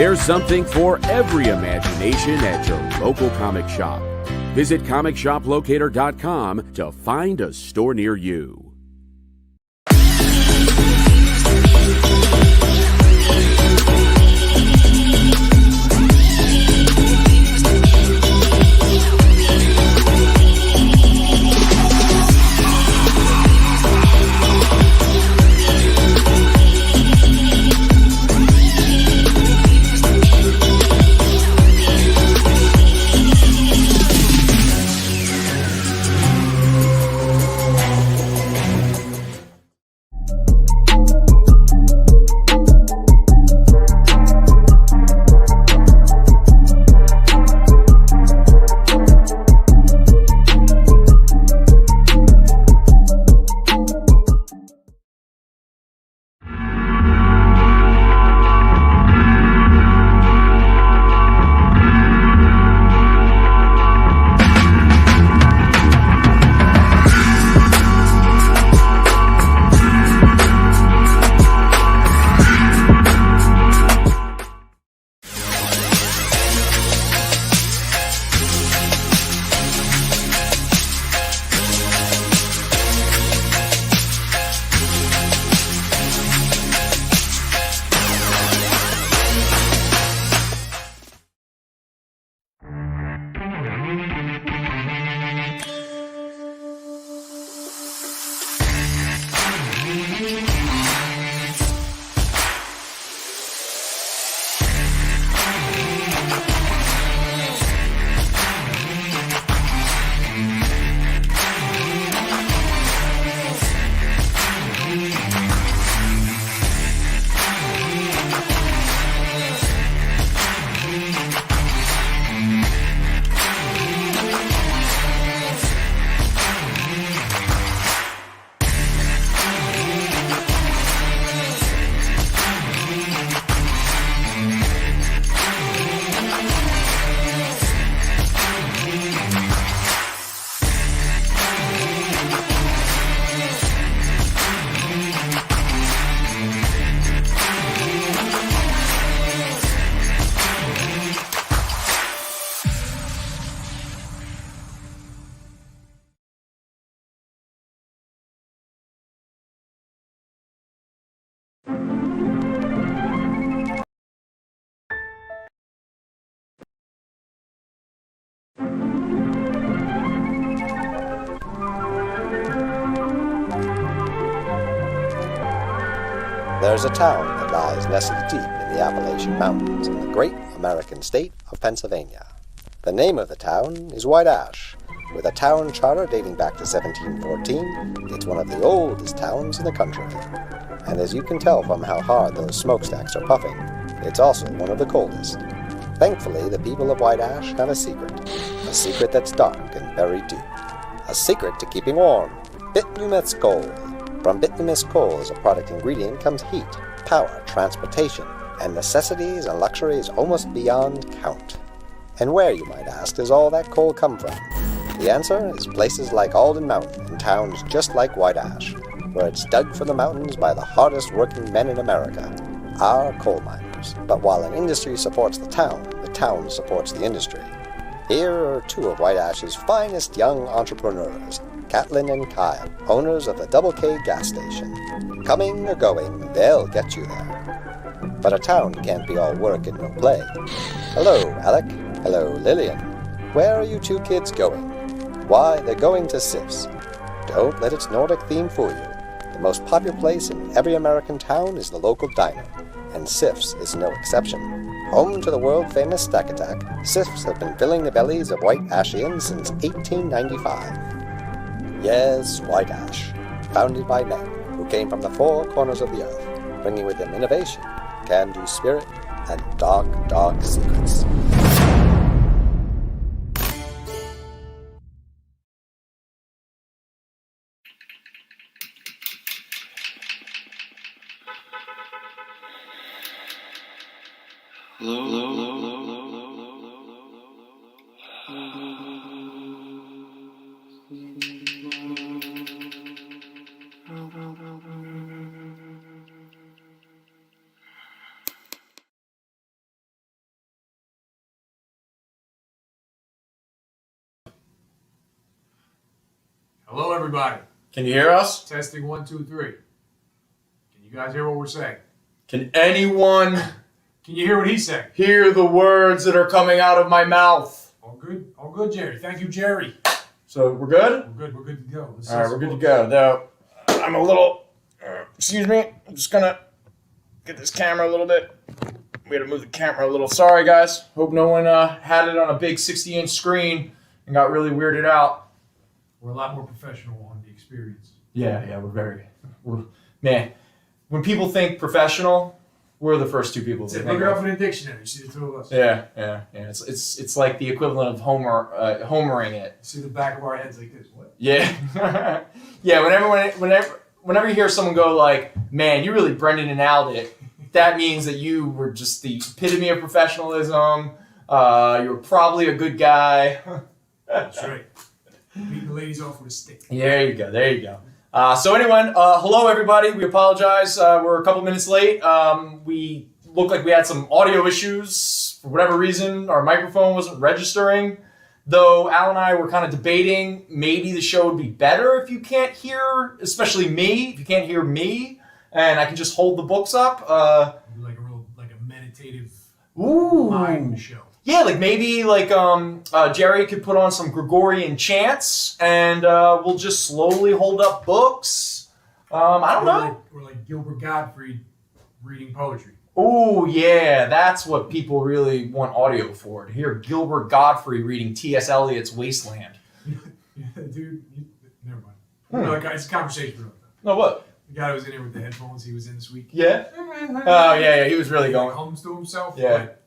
There's something for every imagination at your local comic shop. Visit ComicShopLocator.com to find a store near you. There's a town that lies nestled deep in the Appalachian Mountains in the great American state of Pennsylvania. The name of the town is White Ash. With a town charter dating back to 1714, it's one of the oldest towns in the country. And as you can tell from how hard those smokestacks are puffing, it's also one of the coldest. Thankfully, the people of White Ash have a secret that's dark and very deep. A secret to keeping warm, bituminous coal. From bituminous coal as a product ingredient comes heat, power, transportation, and necessities and luxuries almost beyond count. And where, you might ask, does all that coal come from? The answer is places like Alden Mountain and towns just like White Ash, where it's dug from the mountains by the hardest working men in America, our coal miners. But while an industry supports the town the town supports the industry. Here are two of White Ash's finest young entrepreneurs, Catlin and Kyle, owners of the Double K gas station. Coming or going, they'll get you there. But a town can't be all work and no play. Hello, Alec. Hello, Lillian. Where are you two kids going? Why, they're going to Sif's. Don't let its Nordic theme fool you. The most popular place in every American town is the local diner, and Sif's is no exception. Home to the world-famous Stack Attack, Sif's have been filling the bellies of White Ashians since 1895. Yes, White Ash, founded by men who came from the four corners of the earth, bringing with them innovation, can-do spirit, and dark, dark secrets. Hello, everybody. Can you hear us? Testing 1, 2, 3. Can you guys hear what we're saying? Can anyone Can you hear what he's saying? hear the words that are coming out of my mouth? All good? All good, Jerry. Thank you, Jerry. So we're good? We're good. We're good to go. All right, we're good to go. Now, I'm a little, excuse me, I'm just going to get this camera a little bit. We had to move the camera a little. Sorry, guys. Hope no one had it on a big 60-inch screen and got really weirded out. We're a lot more professional on the experience. Yeah, man, when people think professional, we're the first two people to think Look it of. up in a dictionary. See the two of us. Yeah. It's like the equivalent of homering it. See the back of our heads like this. What? Yeah, yeah. Whenever you hear someone go like, "Man, you really Brendan and Al'd it," that means that you were just the epitome of professionalism. You're probably a good guy. That's right. Beat the ladies off with a stick. There you go. So anyway, hello everybody. We apologize. We're a couple minutes late. We looked like we had some audio issues for whatever reason. Our microphone wasn't registering. Though Al and I were kind of debating maybe the show would be better if you can't hear, especially me. If you can't hear me, and I can just hold the books up. Like a meditative mind show. Yeah, like maybe Jerry could put on some Gregorian chants, and we'll just slowly hold up books. I don't know. Or like Gilbert Gottfried reading poetry. Oh yeah, that's what people really want audio for. To hear Gilbert Gottfried reading T.S. Eliot's Wasteland. Yeah, dude. Never mind. No, it's a conversation for another time. No, what? The guy who was in here with the headphones he was in this week. Yeah? Oh, yeah, he was really going. Hums to himself. Yeah. But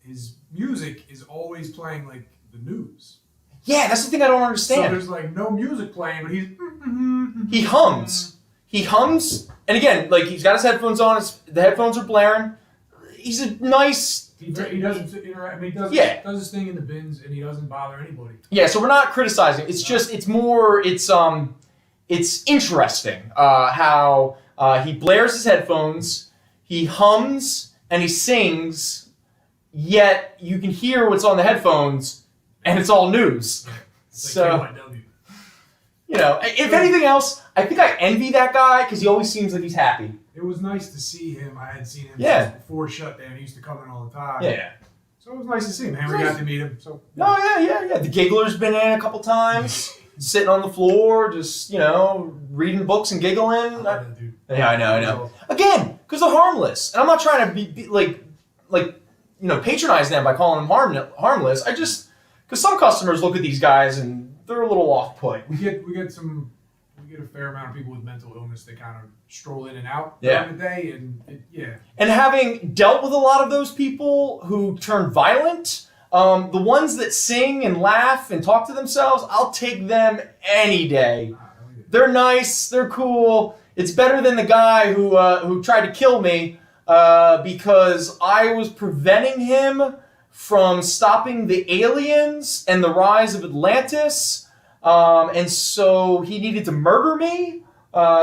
his music is always playing like the news. Yeah, that's the thing I don't So understand. there's like no music playing, but He hums. He hums, and again, like he's got his headphones on. The headphones are blaring. He's a nice. He doesn't interact. I mean, he does his thing in the bins, and he doesn't bother anybody. Yeah, so we're not criticizing. It's just it's interesting how he blares his headphones, he hums and he sings, yet you can hear what's on the headphones, and it's all news. Yeah. It's So. like KYW. You know, if anything else, I think I envy that guy because he always seems like he's happy. It was nice to see him. I had seen him Yeah. since before shutdown. He used to come in all the time. Yeah. So it was nice to see him. Henry got to meet him. So Oh, yeah. The Giggler's been in a couple times, sitting on the floor, just, reading books and I giggling. love that dude. Yeah, I know. Again, because they're harmless. And I'm not trying to be patronize them by calling them harmless. Because some customers look at these guys and they're a little off-put. We get a fair amount of people with mental illness that kind of stroll in and out Yeah. during the day, and And having dealt with a lot of those people who turn violent, the ones that sing and laugh and talk to themselves, I'll take them any day. They're nice, they're cool. It's better than the guy who tried to kill me because I was preventing him from stopping the aliens and the rise of Atlantis. And so he needed to murder me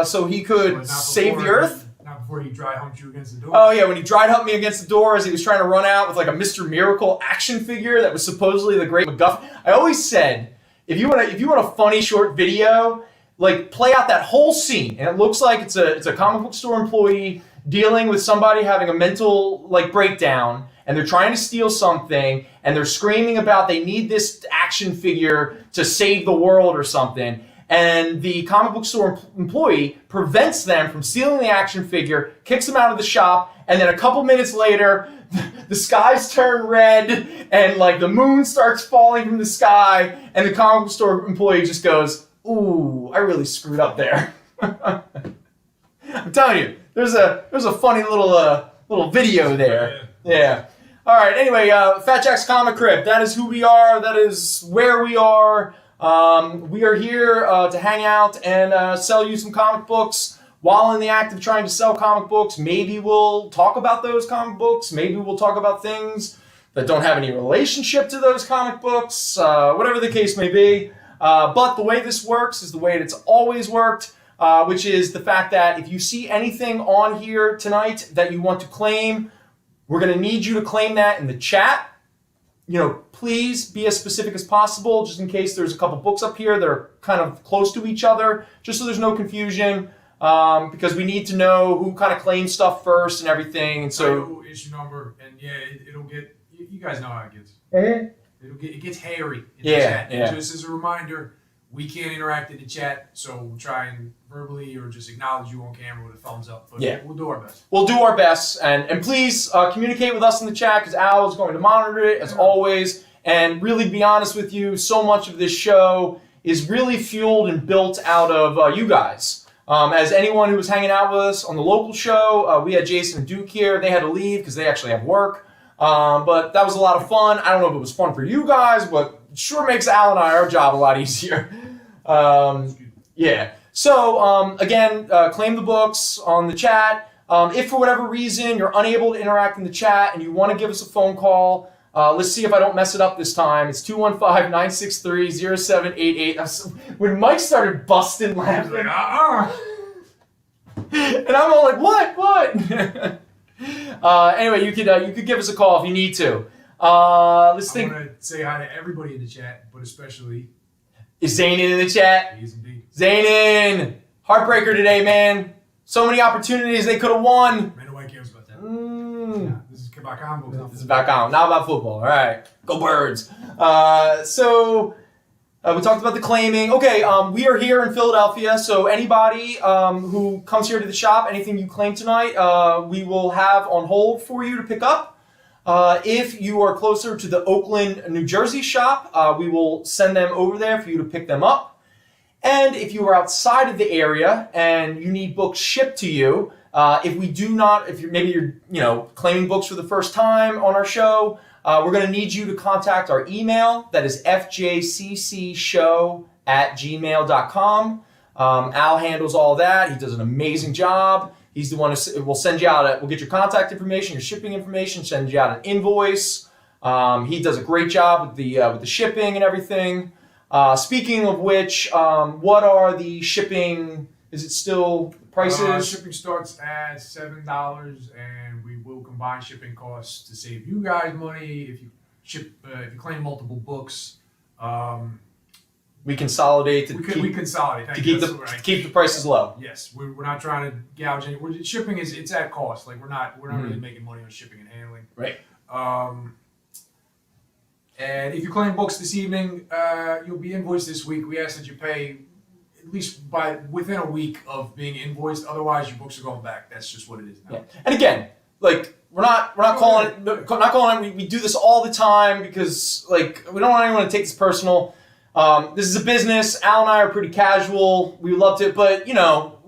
so he could save the Earth. Not before he dry humped you against the door. Oh yeah, when he dry humped me against the door as he was trying to run out with like a Mr. Miracle action figure that was supposedly the Great MacGuffin. I always said, if you want a funny short video, like play out that whole scene, and it looks like it's a comic book store employee dealing with somebody having a mental like breakdown, and they're trying to steal something, and they're screaming about they need this action figure to save the world or something. And the comic book store employee prevents them from stealing the action figure, kicks them out of the shop, and then a couple minutes later, the skies turn red, and like the moon starts falling from the sky, and the comic book store employee just goes, "Ooh, I really screwed up there." I'm telling you, there's a funny little video there. Yeah. All right. Anyway, Fat Jacks Comicrypt. That is who we are. That is where we are. We are here to hang out and sell you some comic books. While in the act of trying to sell comic books, maybe we'll talk about those comic books. Maybe we'll talk about things that don't have any relationship to those comic books. Whatever the case may be. But the way this works is the way it's always worked, which is the fact that if you see anything on here tonight that you want to claim, we're going to need you to claim that in the chat. You know, please be as specific as possible, just in case there's a couple books up here that are kind of close to each other, just so there's no confusion, because we need to know who kind of claims stuff first and everything. And so, issue number, and yeah, it'll get. You guys know how it gets. Mm-hmm. It gets hairy in the Yeah, chat. yeah. And just as a reminder, we can't interact in the chat, so we'll try and verbally or just acknowledge you on camera with a thumbs up. But Yeah. we'll do our best. We'll do our best, and please communicate with us in the chat, because Al is going to monitor it as always. And really, be honest with you, so much of this show is really fueled and built out of you guys. As anyone who was hanging out with us on the local show, we had Jason and Duke here. They had to leave because they actually have work. But that was a lot of fun. I don't know if it was fun for you guys, but it sure makes Al and I our job a lot easier. Yeah. So, again, claim the books on the chat. If for whatever reason you're unable to interact in the chat and you want to give us a phone call, let's see if I don't mess it up this time. It's 215-963-0788. When Mike started busting laughing, Like, and I'm all like, what? Anyway, you could give us a call if you need to. Let's I think. want to say hi to everybody in the chat, but especially Is Zainin in the chat? he is indeed. Zainin! Heartbreaker today, man. So many opportunities they could have won. Man, nobody cares about that. Mm. This is about comic books. This is back on. Not about football. All right. Go Birds. So we talked about the claiming. Okay, we are here in Philadelphia, so anybody who comes here to the shop, anything you claim tonight, we will have on hold for you to pick up. If you are closer to the Oakland, New Jersey shop, we will send them over there for you to pick them up. And if you are outside of the area and you need books shipped to you, if you're claiming books for the first time on our show, we're going to need you to contact our email. That is fjccshow@gmail.com. Al handles all that. He does an amazing job. He's the one who will send you out. We'll get your contact information, your shipping information, send you out an invoice. He does a great job with the shipping and everything. Speaking of which, what are the shipping? Is it still prices? Shipping starts at $7, and we will combine shipping costs to save you guys money. If you claim multiple books, We consolidate we consolidate. to keep the prices low. Yes, we're not trying to gouge any. Shipping it's at cost. Like we're not really making money on shipping and handling. Right. And if you claim books this evening, you'll be invoiced this week. We ask that you pay at least within a week of being invoiced. Otherwise, your books are going back. That's just what it is now. Yeah. And again, like we're not calling it. We do this all the time because like we don't want anyone to take this personal. This is a business. Al and I are pretty casual. We love to, but we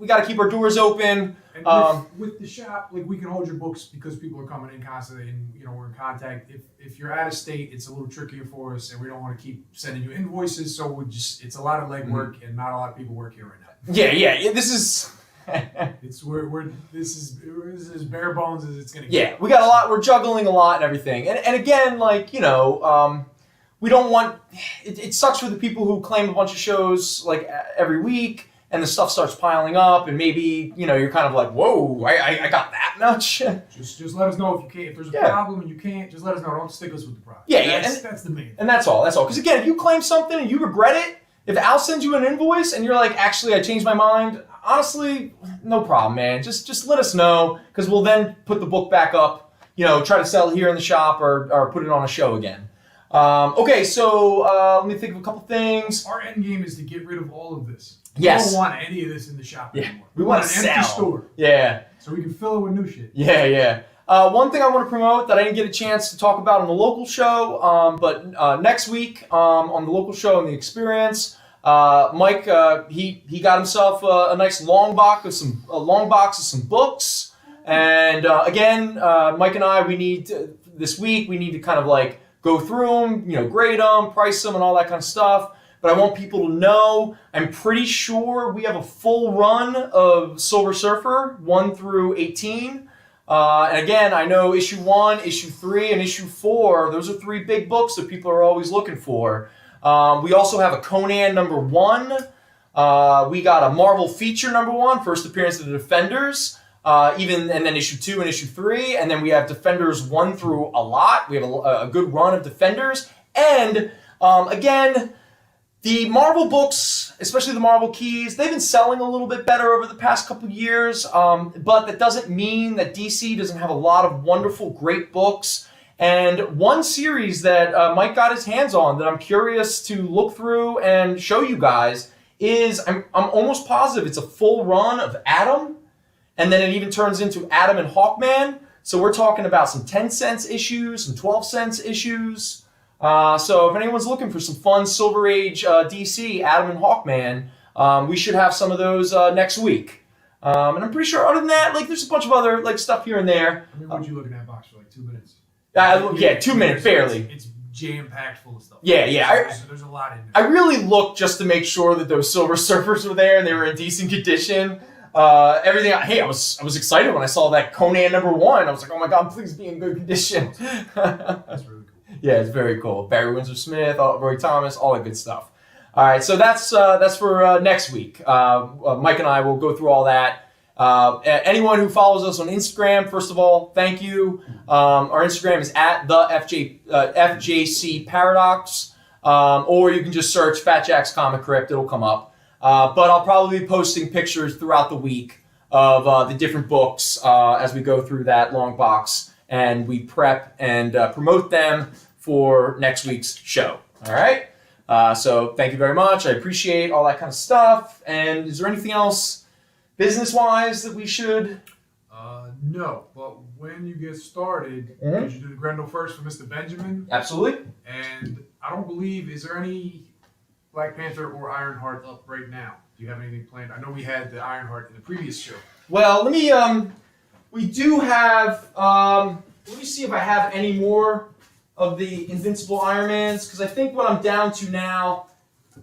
got to keep our doors open. And with the shop, like we can hold your books because people are coming in constantly, and we're in contact. If you're out of state, it's a little trickier for us, and we don't want to keep sending you invoices. So it's a lot of legwork, and not a lot of people work here right now. Yeah. This is. This is as bare bones as it's gonna get. Yeah, we got a lot. We're juggling a lot and everything. And again, like we don't want. It sucks for the people who claim a bunch of shows like every week. and the stuff starts piling up, and maybe you're kind of like, whoa, I got that much. Just let us know if you can't. If there's a problem and you can't, just let us know. Don't stick us with the product. Yeah, that's the main thing. And that's all. Because again, if you claim something and you regret it, if Al sends you an invoice and you're like, actually, I changed my mind, honestly, no problem, man. Just let us know, because we'll then put the book back up, try to sell it here in the shop or put it on a show again. Okay, so let me think of a couple things. Our end game is to get rid of all of this. Yes. We don't want any of this in the shop anymore. We want an to empty sell. store. Yeah. So we can fill it with new shit. Yeah. One thing I want to promote that I didn't get a chance to talk about on the local show, but next week on the local show and the Experience, Mike he got himself a nice long box of some books, and again, Mike and I this week we need to kind of like go through them, grade them, price them, and all that kind of stuff. But I want people to know, I'm pretty sure we have a full run of Silver Surfer 1 through 18. And again, I know issue 1, issue 3, and issue 4, those are 3 big books that people are always looking for. We also have a Conan number 1. We got a Marvel feature number 1, first appearance of the Defenders, and then issue 2 and issue 3. And then we have Defenders 1 through a lot. We have a good run of Defenders. And again, the Marvel books, especially the Marvel Keys, they've been selling a little bit better over the past couple years, but that doesn't mean that DC doesn't have a lot of wonderful, great books. And one series that Mike got his hands on that I'm curious to look through and show you guys is, I'm almost positive it's a full run of Atom, and then it even turns into Atom and Hawkman. So we're talking about some 10-cent issues, some 12-cent issues. So if anyone's looking for some fun Silver Age DC, Atom and Hawkman, we should have some of those next week. And I'm pretty sure other than that, there's a bunch of other stuff here and there. I mean, would you look in that box for 2 minutes? Yeah, 2 minutes, barely. It's jam-packed full of stuff. Yeah. There's a lot in there. I really looked just to make sure that those Silver Surfers were there and they were in decent condition. Everything. I was excited when I saw that Conan number 1. I was like, oh my god, please be in good condition. That's really cool. Yeah, it's very cool. Barry Windsor Smith, Roy Thomas, all that good stuff. All right, so that's for next week. Mike and I will go through all that. Anyone who follows us on Instagram, first of all, thank you. Our Instagram is at the FJC Paradox, or you can just search Fat Jacks Comicrypt. It'll come up. But I'll probably be posting pictures throughout the week of the different books as we go through that long box and we prep and promote them for next week's show. All right? So thank you very much. I appreciate all that kind of stuff. And is there anything else business-wise that we should? No, but when you get started, could you do the Grendel first for Mr. Benjamin? Absolutely. And I don't believe, is there any Black Panther or Ironheart up right now? Do you have anything planned? I know we had the Ironheart in the previous show. Well, let me, we do have, let me see if I have any more of the Invincible Iron Mans, because I think what I'm down to now,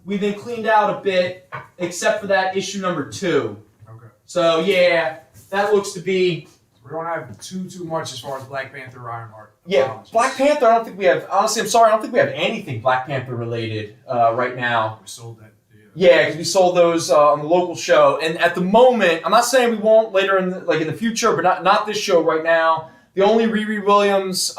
we've been cleaned out a bit, except for that issue number 2. Okay. So, yeah, that looks to be... We don't have too much as far as Black Panther or Ironheart. Yeah, Apologies. Black Panther, I don't think we have... Honestly, I'm sorry, I don't think we have anything Black Panther related right now. We sold that. Yeah, because we sold those on the local show. And at the moment, I'm not saying we won't later in the future, but not this show right now. The only Riri Williams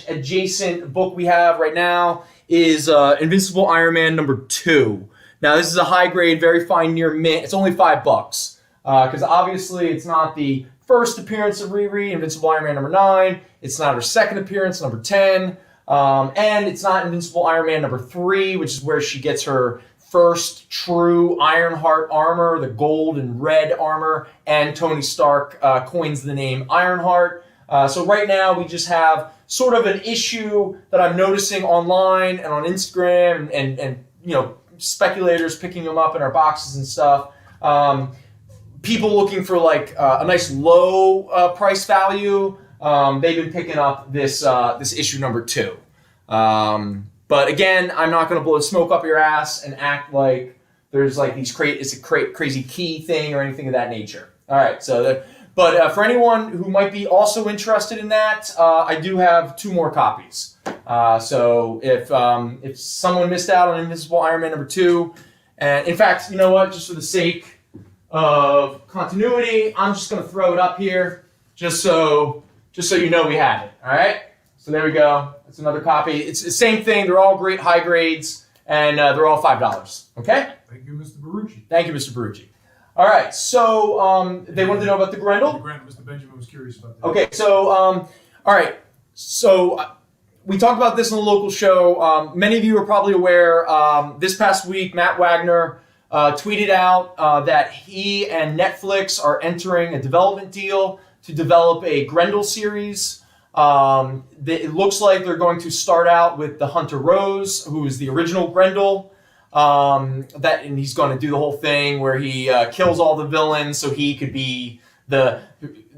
adjacent book we have right now is Invincible Iron Man number 2. Now, this is a high grade, very fine near mint. It's only $5 because obviously it's not the first appearance of Riri, Invincible Iron Man number 9. It's not her second appearance, number 10. And it's not Invincible Iron Man number 3, which is where she gets her first true Ironheart armor, the gold and red armor, and Tony Stark coins the name Ironheart. So right now we just have sort of an issue that I'm noticing online and on Instagram and speculators picking them up in our boxes and stuff. People looking for like a nice low price value. They've been picking up this issue number 2. But again, I'm not going to blow smoke up your ass and act like there's like it's a crazy key thing or anything of that nature. All right, so but for anyone who might be also interested in that, I do have 2 more copies. So if someone missed out on Invincible Iron Man number 2 And in fact, you know what? Just for the sake of continuity, I'm just going to throw it up here, just so you know we have it. All right. So there we go. That's another copy. It's the same thing. They're all great high grades, and they're all $5. Okay. Thank you, Mr. Barucci. Thank you, Mr. Barucci. All right. So they wanted to know about the Grendel. Mr. Benjamin was curious about that. Okay. So all right. So we talked about this on the local show. Many of you are probably aware. This past week, Matt Wagner tweeted out that he and Netflix are entering a development deal to develop a Grendel series. It looks like they're going to start out with the Hunter Rose, who is the original Grendel. And he's going to do the whole thing where he kills all the villains so he could be the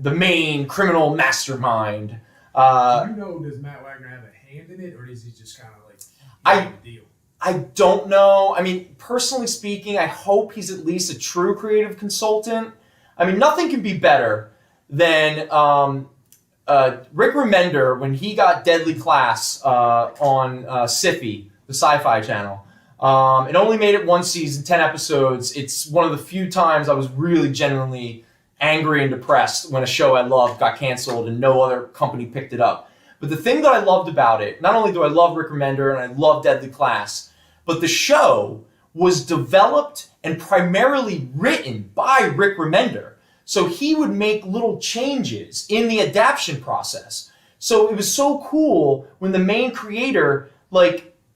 main criminal mastermind. Do you know, does Matt Wagner have a hand in it, or is he just kind of like the deal? I don't know. I mean, personally speaking, I hope he's at least a true creative consultant. I mean, nothing can be better than Rick Remender when he got Deadly Class on Syfy, the Sci-Fi Channel. It only made it one season, 10 episodes. It's one of the few times I was really genuinely angry and depressed when a show I loved got canceled and no other company picked it up. But the thing that I loved about it, not only do I love Rick Remender and I love Deadly Class, but the show was developed and primarily written by Rick Remender. So he would make little changes in the adaptation process. So it was so cool when the main creator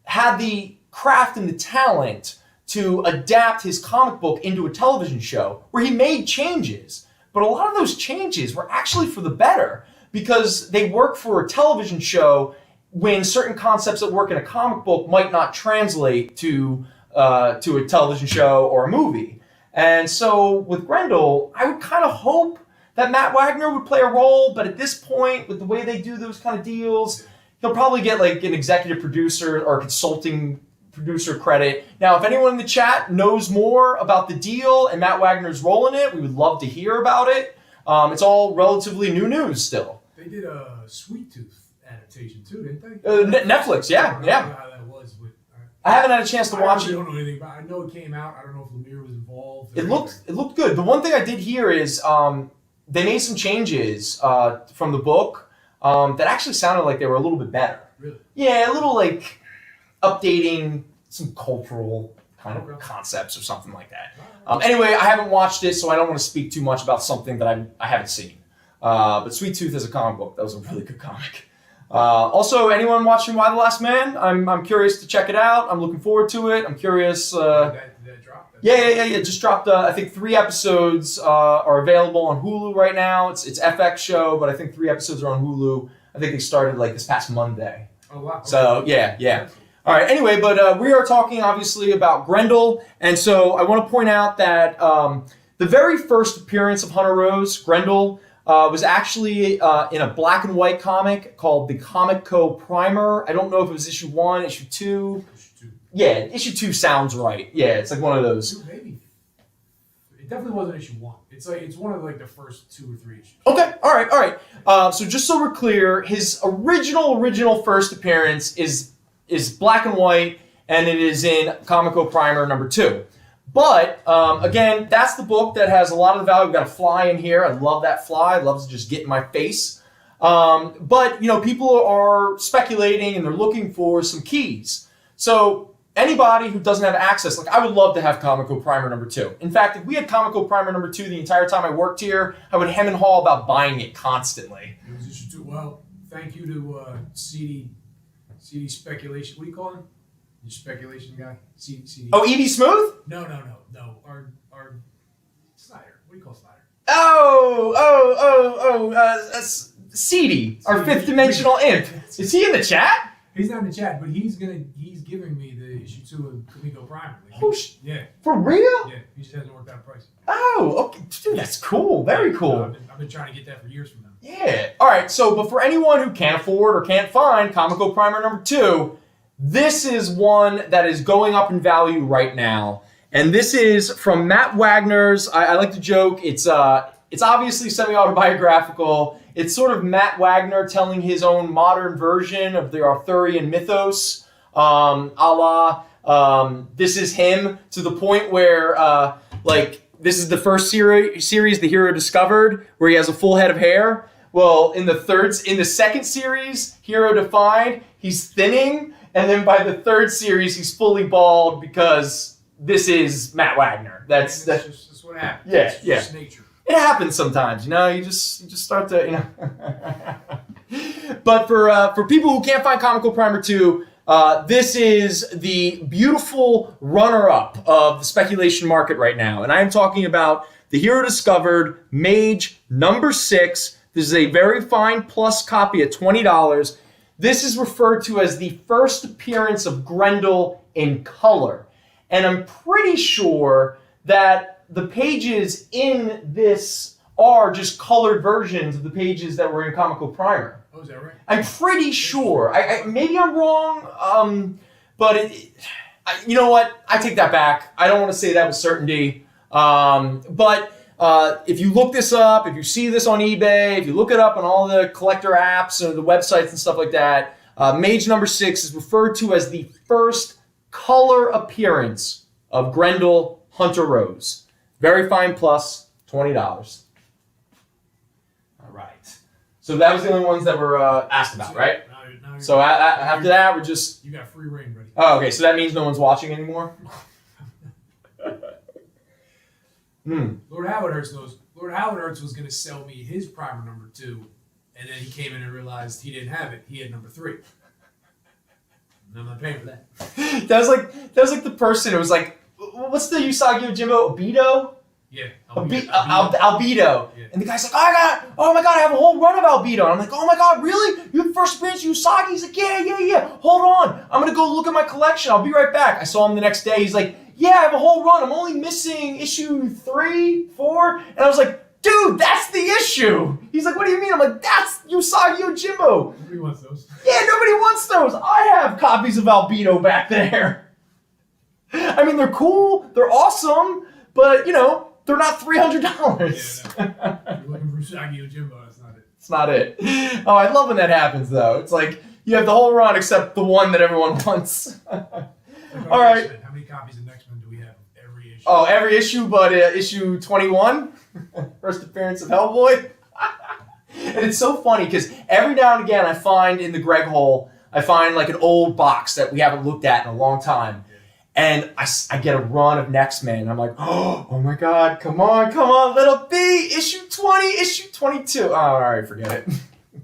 had the craft and the talent to adapt his comic book into a television show where he made changes. But a lot of those changes were actually for the better because they work for a television show when certain concepts that work in a comic book might not translate to a television show or a movie. And so with Grendel, I would kind of hope that Matt Wagner would play a role, but at this point, with the way they do those kind of deals, he'll probably get like an executive producer or consulting producer credit. Now, if anyone in the chat knows more about the deal and Matt Wagner's role in it, we would love to hear about it. It's all relatively new news still. They did a Sweet Tooth adaptation too, didn't they? Netflix, yeah. I don't know how that was, but I haven't had a chance to watch it. I don't know anything about it. I know it came out. I don't know if Lemire was involved. It looked good. The one thing I did hear is they made some changes from the book that actually sounded like they were a little bit better. Really? Yeah, a little like updating some cultural kind of concepts or something like that. Anyway, I haven't watched it, so I don't want to speak too much about something that I haven't seen. But Sweet Tooth is a comic book. That was a really good comic. Also, anyone watching Y the Last Man? I'm curious to check it out. I'm looking forward to it. I'm curious. Did that drop? Yeah. Just dropped. I think 3 episodes are available on Hulu right now. It's FX show, but I think 3 episodes are on Hulu. I think they started like this past Monday. Oh wow. So yeah. All right. Anyway, but we are talking obviously about Grendel, and so I want to point out that the very first appearance of Hunter Rose, Grendel, was actually in a black and white comic called the Comic Co. Primer. I don't know if it was issue 1, issue 2. Yeah, issue 2 sounds right. Yeah, it's like one of those. Maybe. It definitely wasn't issue 1. It's one of like the first 2 or 3 issues. Okay, all right. So just so we're clear, his original first appearance is black and white, and it is in Comic Co. Primer number 2. But, again, that's the book that has a lot of the value. We've got a fly in here. I love that fly. I love to just get in my face. But, people are speculating and they're looking for some keys. So anybody who doesn't have access, I would love to have Comic Co. Primer number 2. In fact, if we had Comic Co. Primer number 2 the entire time I worked here, I would hem and haw about buying it constantly. It was issue 2. Well, thank you to CD Speculation. What do you call him? Your speculation guy? CD. Oh, E.B. Smooth? No. Our Snyder. What do you call Snyder? CD, our fifth dimensional imp. Is he in the chat? He's not in the chat, but he's giving me the issue 2 of Comic Co. Primer. Yeah. For real? Yeah. He just hasn't worked out a price. Oh, okay. Dude, that's cool. Very cool. I've been trying to get that for years from now. Yeah. All right. So, but for anyone who can't afford or can't find Comic Co. Primer number 2, this is one that is going up in value right now. And this is from Matt Wagner's, I like to joke, it's obviously semi-autobiographical. It's sort of Matt Wagner telling his own modern version of the Arthurian mythos, a la This is him to the point where, this is the first series, The Hero Discovered, where he has a full head of hair. Well, in the second series, Hero Defined, he's thinning, and then by the third series, he's fully bald because this is Matt Wagner. That's what happens. Yeah, it's just nature. It happens sometimes, you just start to, But for people who can't find Comical Primer 2, this is the beautiful runner-up of the speculation market right now. And I'm talking about The Hero Discovered, Mage number 6. This is a very fine plus copy at $20. This is referred to as the first appearance of Grendel in color. And I'm pretty sure that the pages in this are just colored versions of the pages that were in Comical Primer. Oh, is that right? I'm pretty sure. Maybe I'm wrong, but you know what? I take that back. I don't want to say that with certainty. But if you look this up, if you see this on eBay, if you look it up on all the collector apps and the websites and stuff like that, Mage number 6 is referred to as the first color appearance of Grendel Hunter Rose. Very fine plus, $20. All right. So that was the only ones that were asked about, right? Now So after that, we're just... You got free reign, buddy. Oh, okay. So that means no one's watching anymore? Lord Howard Hurts knows. Lord Howard Hurts was going to sell me his primer number 2, and then he came in and realized he didn't have it. He had number 3. And I'm not paying for that. That was like the person. It was like, what's the Usagi Yojimbo? Albedo? Yeah. Albedo. Yeah. And the guy's like, oh my god, I have a whole run of Albedo. And I'm like, oh my god, really? You have the first appearance of Usagi? He's like, yeah. Hold on. I'm going to go look at my collection. I'll be right back. I saw him the next day. He's like, yeah, I have a whole run. I'm only missing issue 3, 4. And I was like, dude, that's the issue. He's like, what do you mean? I'm like, that's Usagi Yojimbo. Nobody wants those. Yeah, nobody wants those. I have copies of Albedo back there. I mean, they're cool, they're awesome, but, they're not $300. Yeah, no. You're looking for Usagi Yojimbo, that's not it. It's not it. Oh, I love when that happens, though. It's like, you have the whole run except the one that everyone wants. All right. How many copies of X-Men do we have of every issue? Oh, every issue but issue 21? First appearance of Hellboy? And it's so funny, because every now and again I find in the Greg hole, I find like an old box that we haven't looked at in a long time. And I get a run of X-Men, and I'm like, oh my god, come on, little B, issue 20, issue 22. Oh, all right, forget it.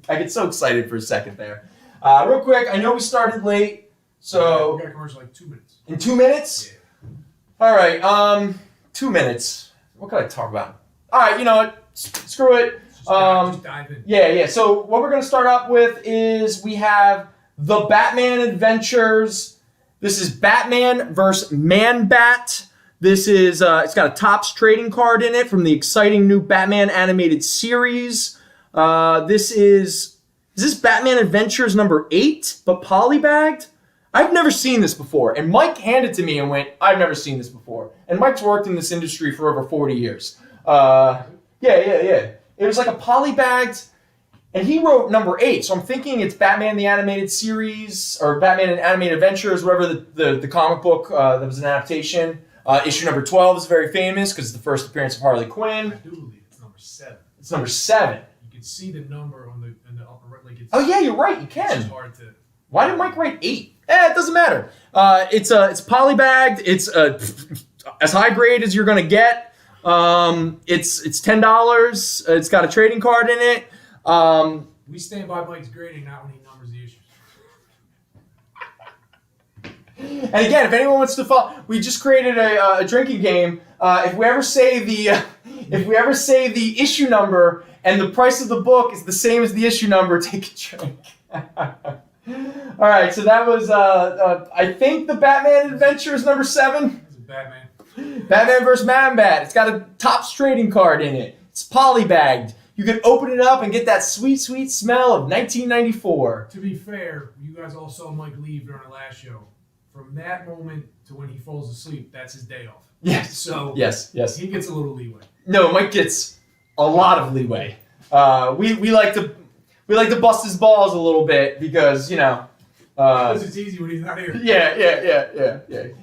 I get so excited for a second there. Real quick, I know we started late, so... We got a commercial like 2 minutes. In 2 minutes? Yeah. All right, 2 minutes. What can I talk about? All right, you know what? Screw it. Just dive in. Yeah. So what we're going to start up with is we have the Batman Adventures. This is Batman versus Man-Bat. This is, it's got a Topps trading card in it from the exciting new Batman animated series. Is this Batman Adventures number 8, but polybagged? I've never seen this before. And Mike handed it to me and went, I've never seen this before. And Mike's worked in this industry for over 40 years. Yeah. It was like a polybagged, and he wrote number 8, so I'm thinking it's Batman the Animated Series, or Batman and Animated Adventures, whatever the comic book that was an adaptation. Issue number 12 is very famous because it's the first appearance of Harley Quinn. I do believe it's number 7. It's number 7. You can see the number on in the upper right. Like it's, Oh yeah, you're right, you It's can. just hard to... Why did Mike write 8? It doesn't matter. It's polybagged. It's as high grade as you're gonna get. It's $10. It's got a trading card in it. We stand by Mike's grading, not when he numbers the issues. And again, if anyone wants to follow, we just created a drinking game. If we ever say the issue number and the price of the book is the same as the issue number, take a drink. All right, so that was I think the Batman Adventures number 7. It's a Batman. Batman vs. Man-Bat. It's got a Topps trading card in it. It's polybagged. You can open it up and get that sweet, sweet smell of 1994. To be fair, you guys all saw Mike leave during the last show. From that moment to when he falls asleep, that's his day off. Yes. So Yes. he gets a little leeway. No, Mike gets a lot of leeway. We like to bust his balls a little bit because Because it's easy when he's not here. Yeah.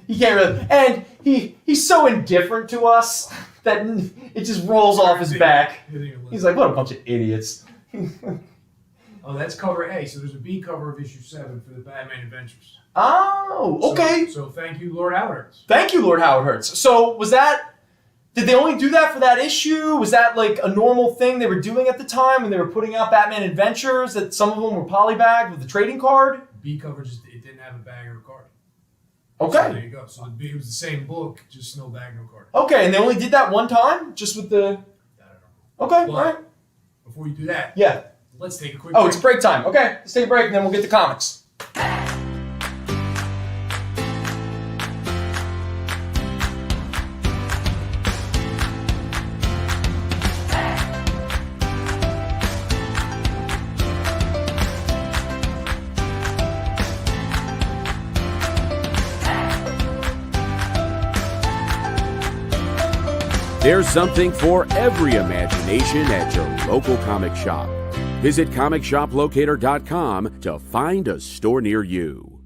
He can't really, and he's so indifferent to us that it just rolls off his back. He's like, what a bunch of idiots. Oh, that's cover A. So there's a B cover of issue 7 for the Batman Adventures. Oh, okay. So thank you, Lord Howard Hurts. Thank you, Lord Howard Hurts. So was that? Did they only do that for that issue? Was that like a normal thing they were doing at the time when they were putting out Batman Adventures? That some of them were polybagged with the trading card? B cover just it didn't have a bag or a card. Okay. So there you go. So the B, it was the same book, just no bag, no card. Okay, and they only did that one time, just with the. I don't know. Okay, But all right. before you do that, Yeah. let's take a quick Oh, break. it's break time. Okay, let's take a break and then we'll get to comics. There's something for every imagination at your local comic shop. Visit ComicShopLocator.com to find a store near you.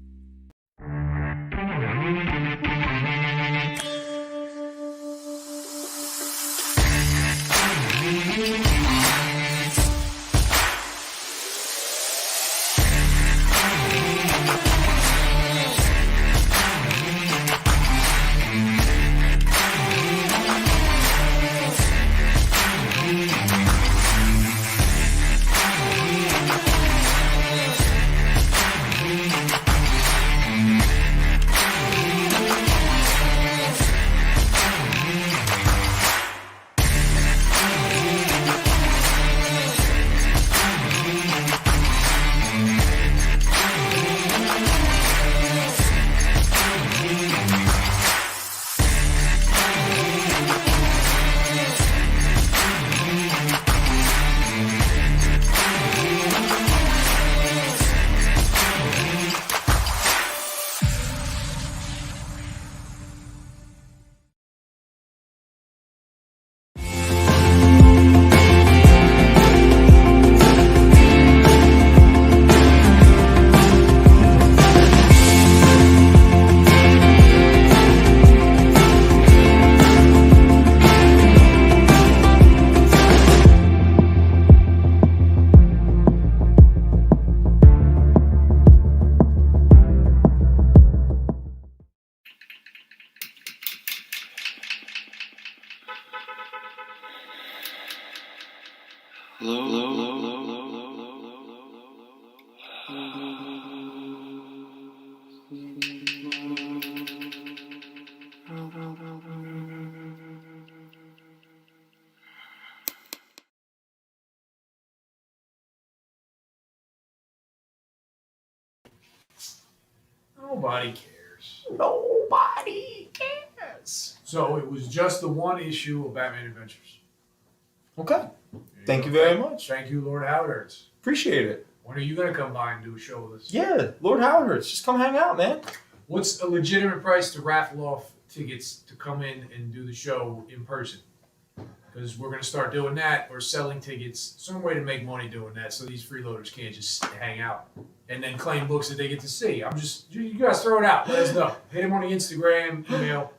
Nobody cares. Nobody cares. So it was just the one issue of Batman Adventures. Okay. There Thank go. you very much. Thank you, Lord Howard Hurts. Appreciate it. When are you going to come by and do a show with us? Yeah, Lord Howard Hurts. Just come hang out, man. What's a legitimate price to raffle off tickets to come in and do the show in person? Because we're going to start doing that or selling tickets. Some way to make money doing that so these freeloaders can't just hang out and then claim books that they get to see. You guys throw it out. Let us know. Hit him on the Instagram, email,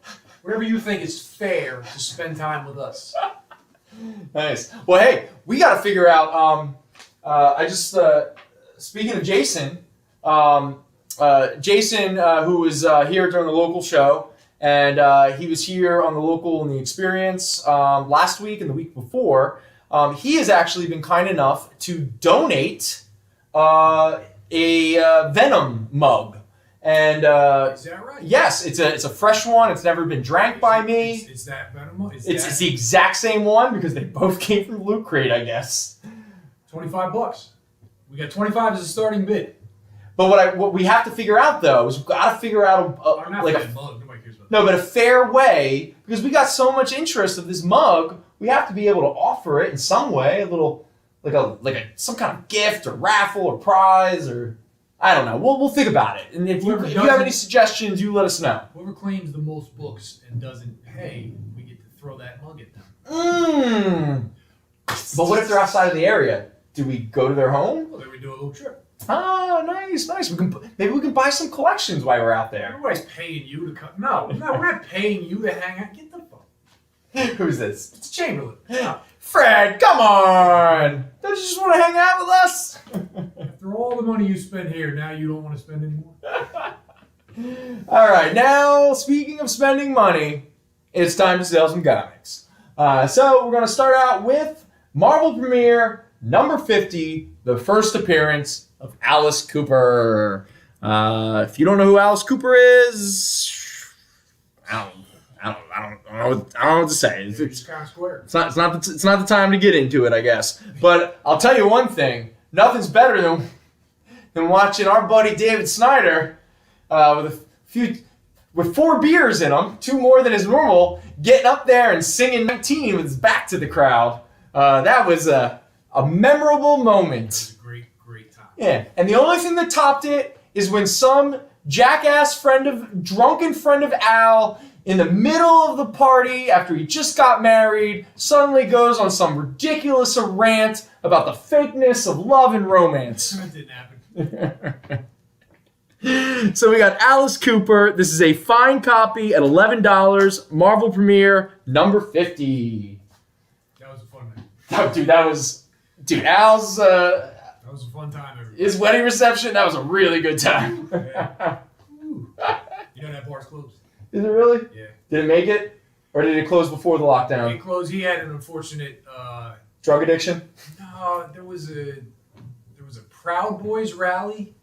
whatever you think is fair to spend time with us. Nice. Well, hey, we got to figure out. Speaking of Jason, Jason, who was here during the local show, and he was here on the local and the experience last week and the week before. He has actually been kind enough to donate a Venom mug. And Is that right? yes, it's a fresh one. It's never been drank by me. It's that Venom. It's the exact same one because they both came from Loot Crate, I guess. $25. We got 25 as a starting bid. But what we have to figure out though is we've got to figure out Or not like for that mug. Nobody cares about that. no, but a fair way, because we got so much interest of this mug. We have to be able to offer it in some way, a little some kind of gift or raffle or prize or I don't know. We'll think about it. And if you have any suggestions, you let us know. Whoever claims the most books and doesn't pay, we get to throw that mug at them. But what if they're outside of the area? Do we go to their home? Well, then we do a little trip. Ah, nice. Maybe we can buy some collections while we're out there. Everybody's paying you to come. No, we're not paying you to hang out. Get the fuck. Who's this? It's Chamberlain. No. Fred, come on! Don't you just want to hang out with us? After all the money you spend here, now you don't want to spend anymore. All right, now speaking of spending money, it's time to sell some comics. So we're going to start out with Marvel Premiere number 50, the first appearance of Alice Cooper. If you don't know who Alice Cooper is, I don't know what to say. It's kind of square. It's not the time to get into it, I guess. But I'll tell you one thing: nothing's better than watching our buddy David Snyder with 4 beers in him, 2 more than is normal, getting up there and singing 19 with his back to the crowd. That was a memorable moment. It was a great time. Yeah, and the only thing that topped it is when some jackass drunken friend of Al, in the middle of the party after he just got married, suddenly goes on some ridiculous rant about the fakeness of love and romance. That didn't happen. So we got Alice Cooper. This is a fine copy at $11. Marvel Premiere number 50. That was a fun night. Al's That was a fun time. Everybody. his wedding reception. That was a really good time. Yeah. You know that bar's closed. Is it really? Yeah. Did it make it, or did it close before the lockdown? It closed. He had an unfortunate. Drug addiction. No, there was a Proud Boys rally,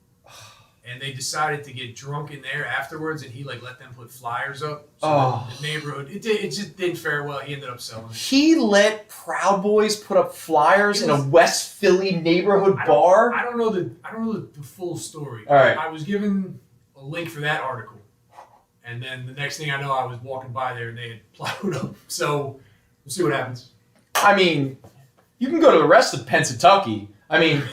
and they decided to get drunk in there afterwards, and he let them put flyers up. So the neighborhood, it just didn't fare well. He ended up selling it. He let Proud Boys put up flyers in a West Philly neighborhood bar. I don't know the full story. All right. I was given a link for that article, and then the next thing I know, I was walking by there and they had plowed up. So we'll see what happens. I mean, you can go to the rest of Pennsylvania. I mean,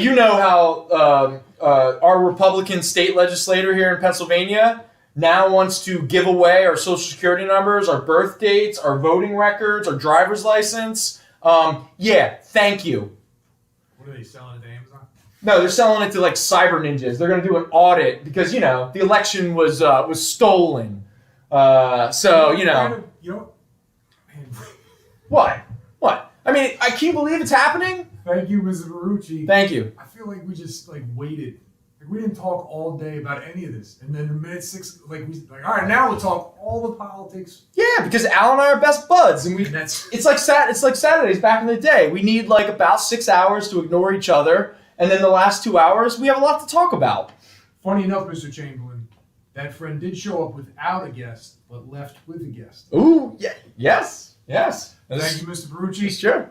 you know how our Republican state legislator here in Pennsylvania now wants to give away our social security numbers, our birth dates, our voting records, our driver's license. Yeah, thank you. What are they selling at Amazon? No, they're selling it to cyber ninjas. They're going to do an audit because the election was stolen. So Man, what? I mean, I can't believe it's happening. thank you, Mrs. Marucci. Thank you. I feel like we just waited. We didn't talk all day about any of this, and then in minute 6, all right, now we'll talk all the politics. Yeah, because Al and I are best buds, and it's like Saturdays back in the day. We need about 6 hours to ignore each other, and then the last 2 hours we have a lot to talk about. Funny enough, Mr. Chamberlain, that friend did show up without a guest, but left with a guest. Ooh, yeah, yes. Thank you, Mr. Barucci. Sure.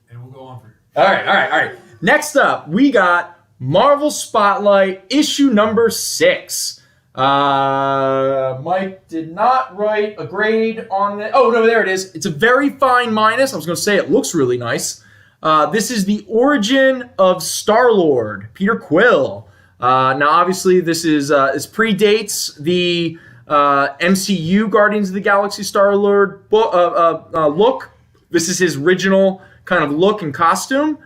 And we'll go on for it. All right. Next up, we got Marvel Spotlight issue number 6. Mike did not write a grade on it. Oh, no, there it is. It's a very fine minus. I was going to say it looks really nice. This is the origin of Star-Lord, Peter Quill. Now, obviously, this predates the MCU Guardians of the Galaxy Star-Lord look. This is his original kind of look and costume.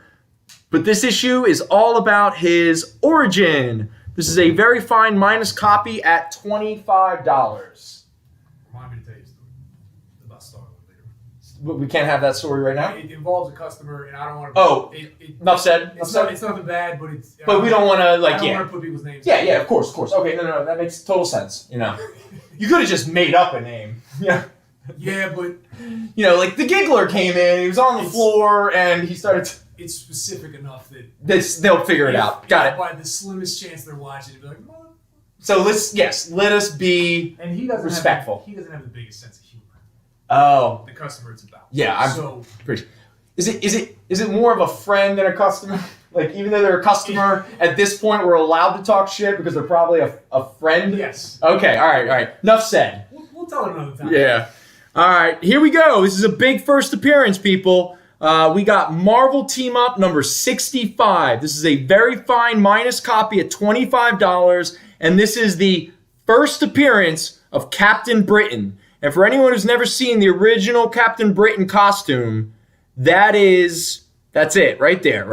But this issue is all about his origin. This is a very fine minus copy at $25. Remind me to tell you a story about Star-Lord later. But we can't have that story right now? It involves a customer, and I don't want to... Oh, enough said. It's nothing bad, but it's... But we don't want to, I don't want to put people's names. Yeah, of course. Okay, no, that makes total sense, You could have just made up a name. Yeah. Yeah, but... the Giggler came in, he was on the floor, and he started... It's specific enough that... They'll figure it out. Got it. By the slimmest chance they're watching, it'd be like... Mother. So let us be and he doesn't respectful. He doesn't have the biggest sense of humor. Oh. The customer it's about. Yeah, I'm pretty... Is it more of a friend than a customer? Even though they're a customer, at this point we're allowed to talk shit because they're probably a friend? Yes. Okay, all right. Enough said. We'll tell it another time. Yeah. All right, here we go. This is a big first appearance, people. We got Marvel Team Up number 65. This is a very fine minus copy at $25, and this is the first appearance of Captain Britain. And for anyone who's never seen the original Captain Britain costume, that's it, right there.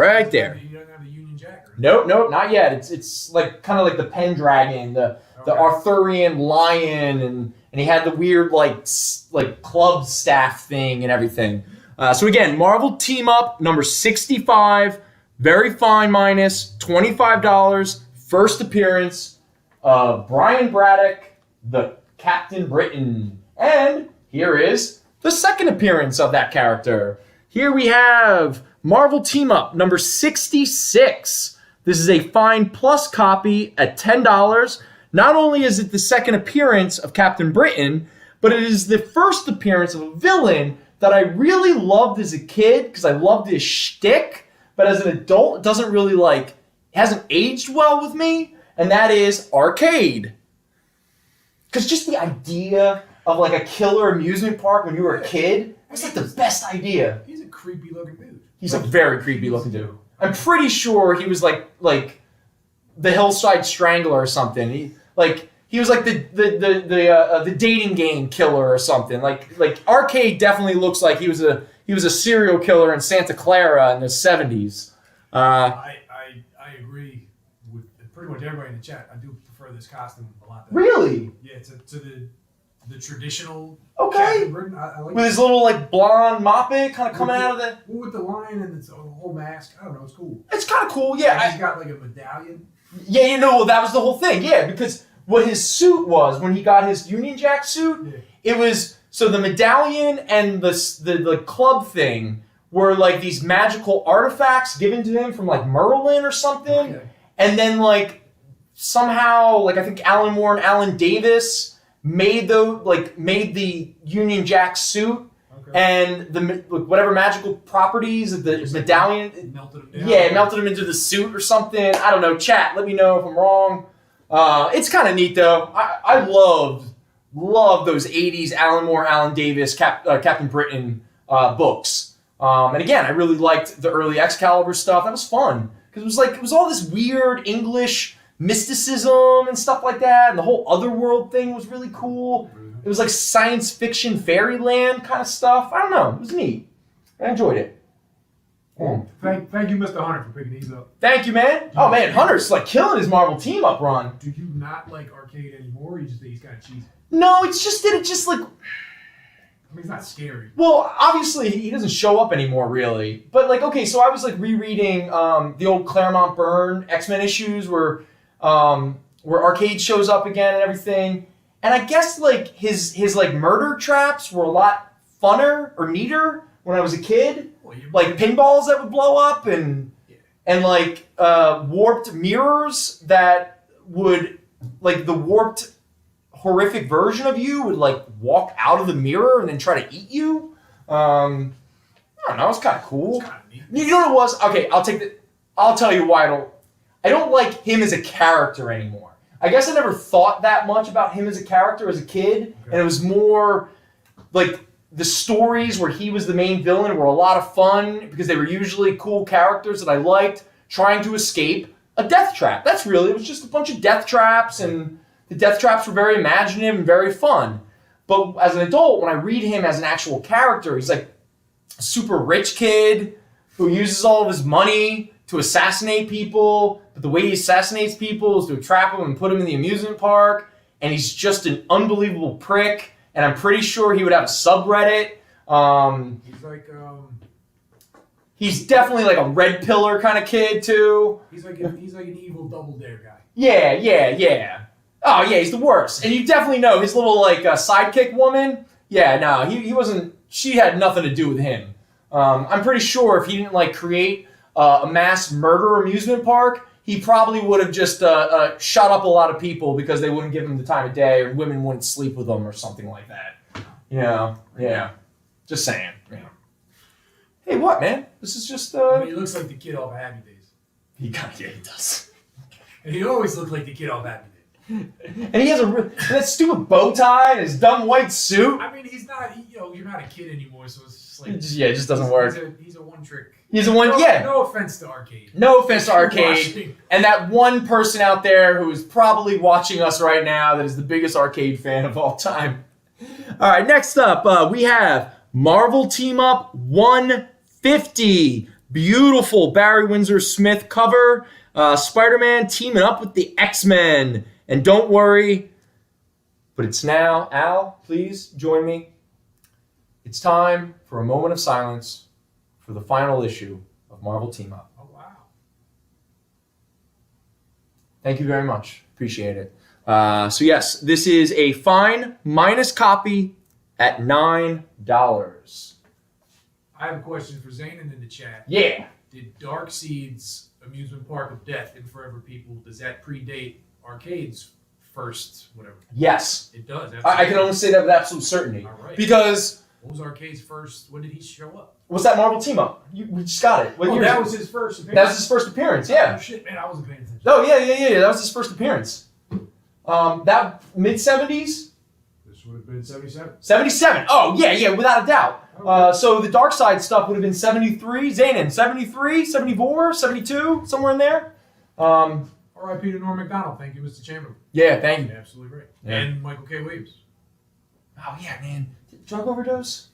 He doesn't have the Union Jack or Nope, not yet. It's like kind of like the Pendragon, the Arthurian lion, and he had the weird like club staff thing and everything. So again, Marvel Team Up number 65, very fine minus $25. First appearance of Brian Braddock, the Captain Britain, and here is the second appearance of that character. Here we have Marvel Team Up number 66. This is a fine plus copy at $10. Not only is it the second appearance of Captain Britain, but it is the first appearance of a villain that I really loved as a kid because I loved his shtick, but as an adult, it doesn't really it hasn't aged well with me, and that is Arcade. Because just the idea of like a killer amusement park when you were a kid, that's like the best idea. He's a creepy looking dude. He's a very creepy looking dude. I'm pretty sure he was like the Hillside Strangler or something. He was like the dating game killer or something. Like Arcade definitely looks like he was a serial killer in Santa Clara in the 70s. I agree with pretty much everybody in the chat. I do prefer this costume a lot better. Really? Yeah, to the traditional. Okay. Captain Britain. I like with his little like blonde moppet kind of coming out of the. With the lion and the whole mask. I don't know. It's cool. It's kind of cool, yeah. And he's got like a medallion. Yeah, well, that was the whole thing, yeah, because what his suit was when he got his Union Jack suit, it was so the medallion and the club thing were like these magical artifacts given to him from like Merlin or something, and then like somehow like I think Alan Moore and Alan Davis made the Union Jack suit. And the whatever magical properties of the medallion melted him down. Yeah, it melted him into the suit or something. I don't know. Chat, let me know if I'm wrong. It's kind of neat though. I loved those '80s Alan Moore, Alan Davis, Captain Britain books. And again, I really liked the early Excalibur stuff. That was fun because it was all this weird English mysticism and stuff like that, and the whole otherworld thing was really cool. It was like science fiction fairyland kind of stuff. I don't know. It was neat. I enjoyed it. Thank you, Mr. Hunter, for picking these up. Thank you, man. Oh, man. Hunter's like killing his Marvel Team Up run. Do you not like Arcade anymore, or you just think he's kind of cheesy? No, it's just that it just like... I mean, it's not scary. Well, obviously, he doesn't show up anymore, really. But, like, okay, so I was, like, rereading the old Claremont Byrne X-Men issues where Arcade shows up again and everything. And I guess, like, his like, murder traps were a lot funner or neater when I was a kid. Like, pinballs that would blow up and like, warped mirrors that would, like, the warped horrific version of you would, like, walk out of the mirror and then try to eat you. I don't know. It's kind of cool. You know what it was? Okay, I'll tell you why I don't like him as a character anymore. I guess I never thought that much about him as a character as a kid, and it was more like the stories where he was the main villain were a lot of fun because they were usually cool characters that I liked trying to escape a death trap. That's really, it was just a bunch of death traps, and the death traps were very imaginative and very fun. But as an adult, when I read him as an actual character, he's like a super rich kid who uses all of his money to assassinate people, but the way he assassinates people is to trap them and put them in the amusement park, and he's just an unbelievable prick, and I'm pretty sure he would have a subreddit. He's like, he's definitely like a red pillar kind of kid, too. He's like an evil Double Dare guy. Yeah. Oh, yeah, he's the worst. And you definitely know his little, like, sidekick woman, yeah, no, he wasn't, she had nothing to do with him. I'm pretty sure if he didn't, like, create a mass murder amusement park, he probably would have just shot up a lot of people because they wouldn't give him the time of day, or women wouldn't sleep with him or something like that. Yeah. Just saying. Yeah. Hey, what, man? This is just... I mean, he looks like the kid off of Happy Days. He does. And he always looked like the kid off Happy Days. And he has that stupid bow tie and his dumb white suit. I mean, he's not, you're not a kid anymore, so it's just like... It just doesn't work. He's a one-trick. No offense to Arcade. No offense to Arcade. And that one person out there who is probably watching us right now that is the biggest Arcade fan of all time. All right, next up, we have Marvel Team Up 150. Beautiful Barry Windsor Smith cover. Spider-Man teaming up with the X-Men. And don't worry, but it's now. Al, please join me. It's time for a moment of silence for the final issue of Marvel Team Up. Oh, wow. Thank you very much. Appreciate it. So yes, this is a fine minus copy at $9. I have a question for Zanin in the chat. Yeah. Did Darkseid's amusement park of death in Forever People, does that predate Arcade's first whatever? Yes. It does. I can only say that with absolute certainty. All right. Because what was Arcade's first? When did he show up? what's that Marvel Team Up? We just got it. What year that is was it? his first appearance. That was his first appearance, yeah. Oh shit, man, I wasn't paying attention. Oh, yeah. That was his first appearance. That mid-70s? This would have been 77. 77. Oh, yeah, without a doubt. Okay. So the Dark Side stuff would have been 73. Zanin, 73, 74, 72, somewhere in there. R.I.P. to Norm Macdonald. Thank you, Mr. Chamberlain. Yeah, thank you. You're absolutely right. Yeah. And Michael K. Williams. Oh, yeah, man. Drug overdose?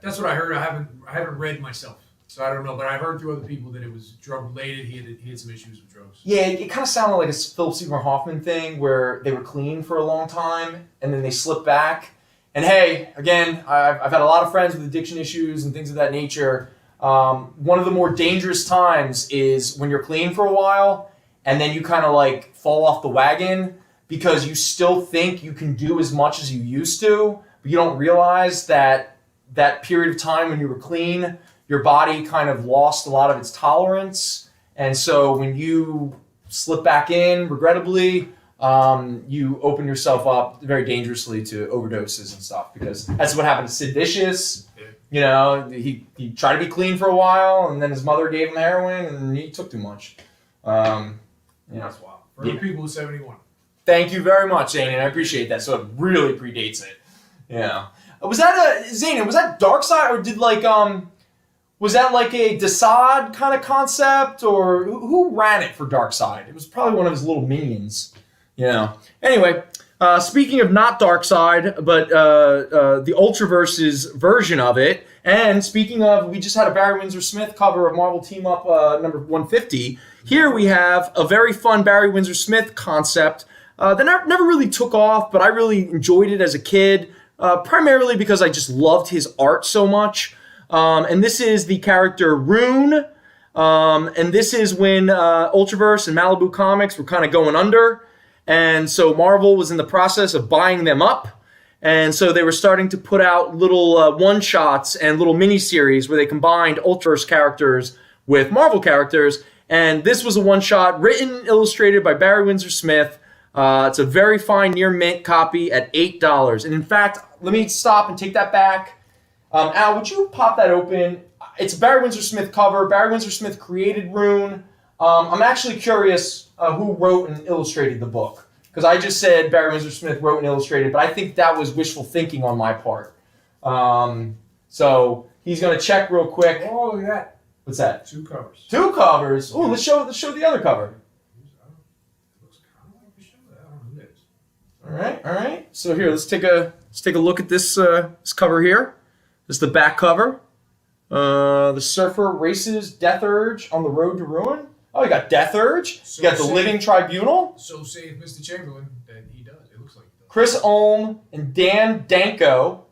That's what I heard. I haven't read myself, so I don't know. But I heard through other people that it was drug related. He had some issues with drugs. Yeah, it kind of sounded like a Phillips Seymour Hoffman thing where they were clean for a long time and then they slipped back. And hey, again, I've had a lot of friends with addiction issues and things of that nature. One of the more dangerous times is when you're clean for a while and then you kind of like fall off the wagon because you still think you can do as much as you used to, but you don't realize that that period of time when you were clean, your body kind of lost a lot of its tolerance. And so when you slip back in, regrettably, you open yourself up very dangerously to overdoses and stuff, because that's what happened to Sid Vicious. Yeah. You know, he tried to be clean for a while, and then his mother gave him heroin, and he took too much. That's wild. For Yeah. people with 71. Thank you very much, Zanin. I appreciate that. So it really predates it. Yeah. Was that Zanin? Was that Darkseid, or did was that like a Desaad kind of concept, or who ran it for Darkseid? It was probably one of his little minions. Yeah. Anyway, speaking of not Darkseid, but the Ultraverse's version of it, and speaking of, we just had a Barry Windsor Smith cover of Marvel Team Up number 150. Here we have a very fun Barry Windsor Smith concept that never really took off, but I really enjoyed it as a kid, primarily because I just loved his art so much. And this is the character Rune, and this is when Ultraverse and Malibu Comics were kind of going under. And so Marvel was in the process of buying them up. And so they were starting to put out little one-shots and little mini-series where they combined Ultraverse characters with Marvel characters. And this was a one-shot written, illustrated by Barry Windsor Smith. It's a very fine near mint copy at $8. And in fact, let me stop and take that back. Al, would you pop that open? It's a Barry Windsor Smith cover. Barry Windsor Smith created Rune. I'm actually curious who wrote and illustrated the book, because I just said Barry Windsor Smith wrote and illustrated, but I think that was wishful thinking on my part. So he's going to check real quick. Oh, look at that. What's that? 2 covers. 2 covers. Oh, let's show the other cover. It looks kind of like the show. I don't know who that is. All right. So here, let's take a look at this cover here. This is the back cover. The Surfer races Death Urge on the road to ruin. Oh, you got Death Urge. So You got the say- Living Tribunal. So say Mr. Chamberlain that he does. It looks like he does. Chris Ulm and Dan Danko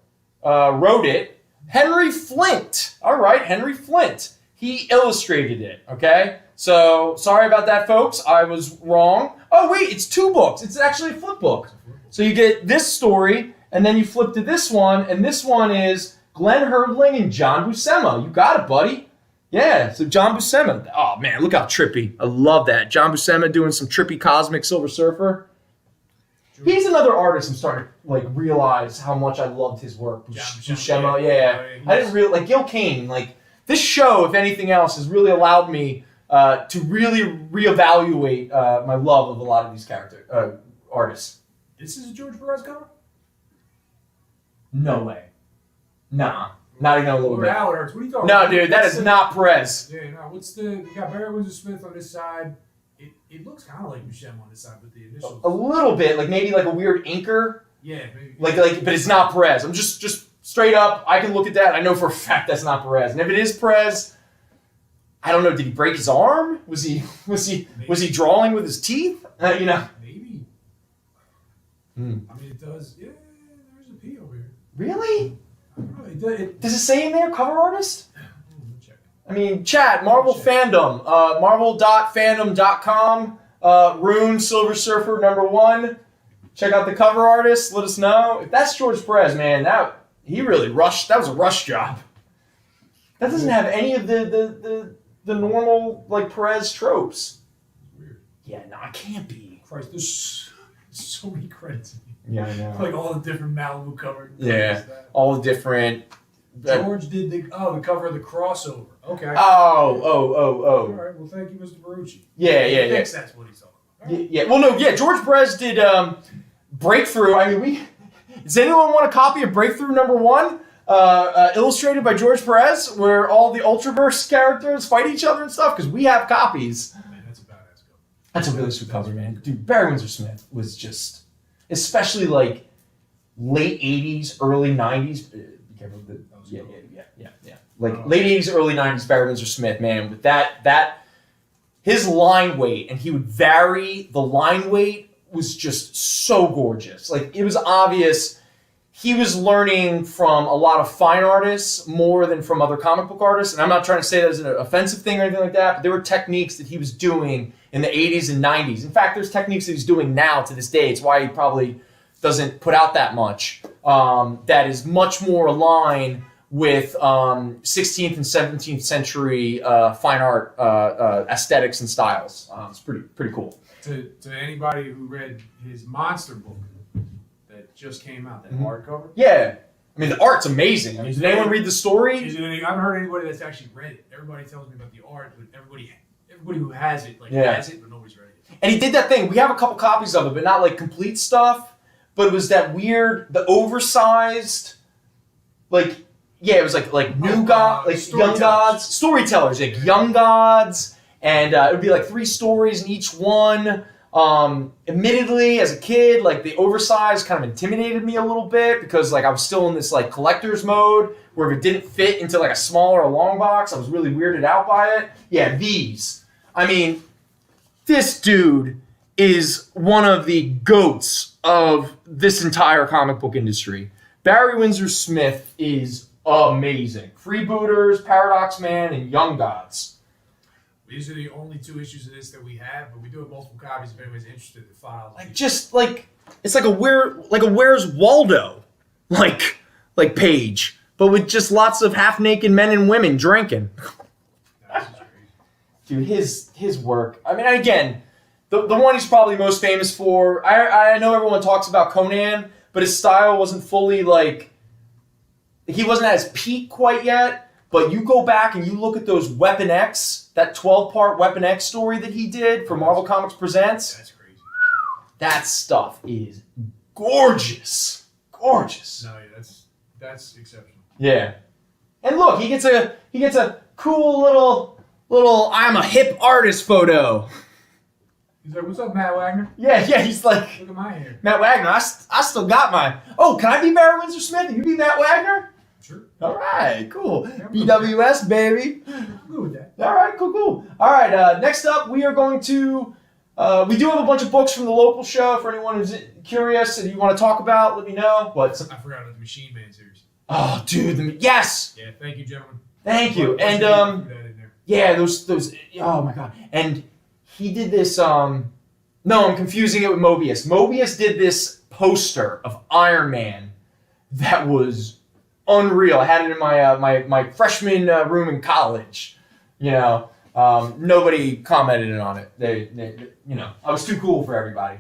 wrote it. Henry Flint. All right, Henry Flint. He illustrated it, okay? So, sorry about that, folks. I was wrong. Oh, wait, it's 2 books. It's actually a flip book. So you get this story, and then you flip to this one, and this one is Glenn Herdling and John Buscema. You got it, buddy. Yeah, so John Buscema. Oh, man, look how trippy. I love that. John Buscema doing some trippy cosmic Silver Surfer. He's another artist I'm starting to realize how much I loved his work. Buscema, yeah. I didn't really like Gil Kane. This show, if anything else, has really allowed me to really reevaluate my love of a lot of these artists. This is a George Perez cover? No way. Nah. Not even a little Or bit. Howard Hurts. What are you talking No, about? dude, that What's is the- not Perez. Yeah, no. You got Barry Windsor Smith on this side. It looks kind of like Buscema on this side with the initials. A little bit, maybe a weird inker. Yeah, maybe. But it's not Perez. I'm just straight up, I can look at that. I know for a fact that's not Perez. And if it is Perez, I don't know. Did he break his arm? Was he drawing with his teeth? You know. Maybe. I mean, it does. Yeah, there's a P over here. Really? I don't know. Does it say in there cover artist? Let me check. I mean, chat, Marvel Fandom, marvel.fandom.com, Rune, Silver Surfer #1. Check out the cover artist. Let us know. If that's George Perez, man, he really rushed. That was a rush job. That doesn't have any of the normal, like, Perez tropes. Weird. Yeah, no, it can't be. Christ, there's so many credits. Yeah, I know. Like all the different Malibu covers. Yeah, all the different. George did the cover of the crossover. Okay. Oh. All right. Well, thank you, Mr. Barucci. Yeah. I think that's what he's talking about. Right. Yeah. Well, no. Yeah. George Perez did Breakthrough. I mean, does anyone want a copy of Breakthrough #1, illustrated by George Perez, where all the Ultraverse characters fight each other and stuff? Because we have copies. Man, that's a badass cover. That's a really sweet cover, man. Dude, Barry Windsor Smith was just, especially like late '80s, early '90s. Be careful with the. Yeah. Like late '80s, early '90s, Barry Windsor Smith, man, with that his line weight, and he would vary the line weight, was just so gorgeous. Like, it was obvious he was learning from a lot of fine artists more than from other comic book artists. And I'm not trying to say that as an offensive thing or anything like that, but there were techniques that he was doing in the 80s and 90s. In fact, there's techniques that he's doing now to this day. It's why he probably doesn't put out that much. That is much more aligned with 16th and 17th century fine art aesthetics and styles. It's pretty cool. To anybody who read his monster book that just came out, that hardcover. Yeah. I mean, the art's amazing. I mean, did anyone read the story? I haven't heard anybody that's actually read it. Everybody tells me about the art, but everybody who has it, has it, but nobody's read it. And he did that thing. We have a couple copies of it, but not like complete stuff. But it was that weird, the oversized, like, yeah, it was like new god, like young gods, storytellers, like young gods. And it would be like 3 stories in each one. Admittedly, as a kid, like the oversized kind of intimidated me a little bit because like I was still in this like collector's mode where if it didn't fit into like a smaller or long box, I was really weirded out by it. Yeah, these. I mean, this dude is one of the goats of this entire comic book industry. Barry Windsor Smith is amazing. Freebooters, Paradox Man, and Young Gods. These are the only 2 issues of this that we have, but we do have multiple copies if anybody's interested in files. Like just like it's like a Where's Waldo like page, but with just lots of half-naked men and women drinking. That's just crazy. Dude, his work. I mean, again, the one he's probably most famous for. I know everyone talks about Conan, but his style wasn't fully like he wasn't at his peak quite yet. But you go back and you look at those Weapon X, that 12-part Weapon X story that he did for Marvel Comics Presents. That's crazy. That stuff is gorgeous. Gorgeous. No, yeah, that's exceptional. Yeah. And look, he gets a cool little I'm a hip artist photo. He's like, "What's up, Matt Wagner?" Yeah, he's like, "Look at my hair." Matt Wagner, I still got mine. Oh, can I be Barry Windsor Smith and you be Matt Wagner? Sure. All right, cool. BWS, baby. I'm good with that. All right, cool. All right, next up, we are going to... we do have a bunch of books from the local show. For anyone who's curious and you want to talk about, let me know. What? I forgot about the Machine Man series. Oh, dude. Yes! Yeah, thank you, gentlemen. Thank you. And, yeah, those... Oh, my God. And he did this... No, I'm confusing it with Mobius. Mobius did this poster of Iron Man that was... unreal. I had it in my my freshman room in college. You know, nobody commented on it. They I was too cool for everybody.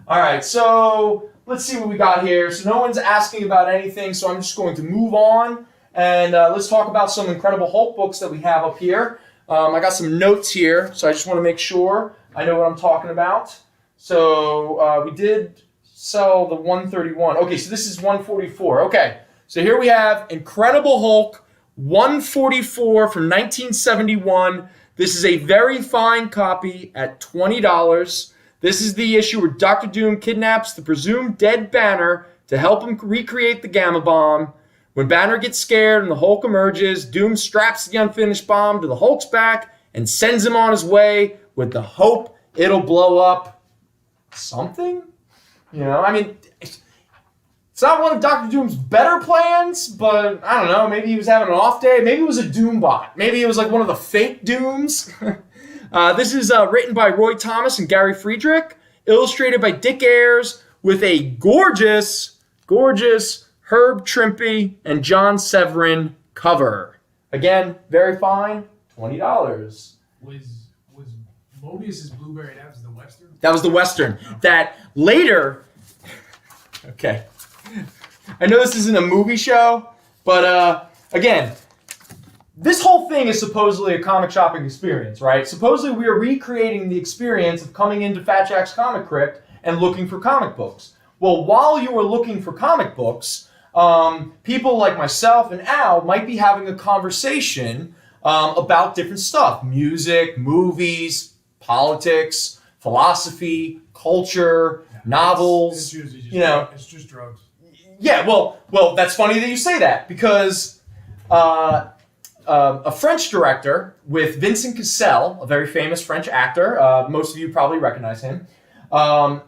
All right, so let's see what we got here. So no one's asking about anything, so I'm just going to move on and let's talk about some Incredible Hulk books that we have up here. I got some notes here, so I just want to make sure I know what I'm talking about. So we did sell the 131. Okay, so this is 144. Okay, so here we have Incredible Hulk 144 from 1971. This is a very fine copy at $20. This is the issue where Dr. Doom kidnaps the presumed dead Banner to help him recreate the Gamma Bomb. When Banner gets scared and the Hulk emerges, Doom straps the unfinished bomb to the Hulk's back and sends him on his way with the hope it'll blow up something? I mean, it's not one of Dr. Doom's better plans, but I don't know, maybe he was having an off day. Maybe it was a Doom bot. Maybe it was like one of the fake Dooms. This is written by Roy Thomas and Gary Friedrich, illustrated by Dick Ayers, with a gorgeous Herb Trimpe and John Severin cover. Again, very fine, $20. Was Mobius's Blueberry, that was the Western? That was the Western. That later... Okay. I know this isn't a movie show, but again, this whole thing is supposedly a comic shopping experience, right? Supposedly we are recreating the experience of coming into Fat Jack's Comicrypt and looking for comic books. Well, while you are looking for comic books, people like myself and Al might be having a conversation about different stuff. Music, movies, politics, philosophy, culture, novels. It's usually just it's just drugs. Yeah, well, that's funny that you say that, because a French director with Vincent Cassel, a very famous French actor, most of you probably recognize him,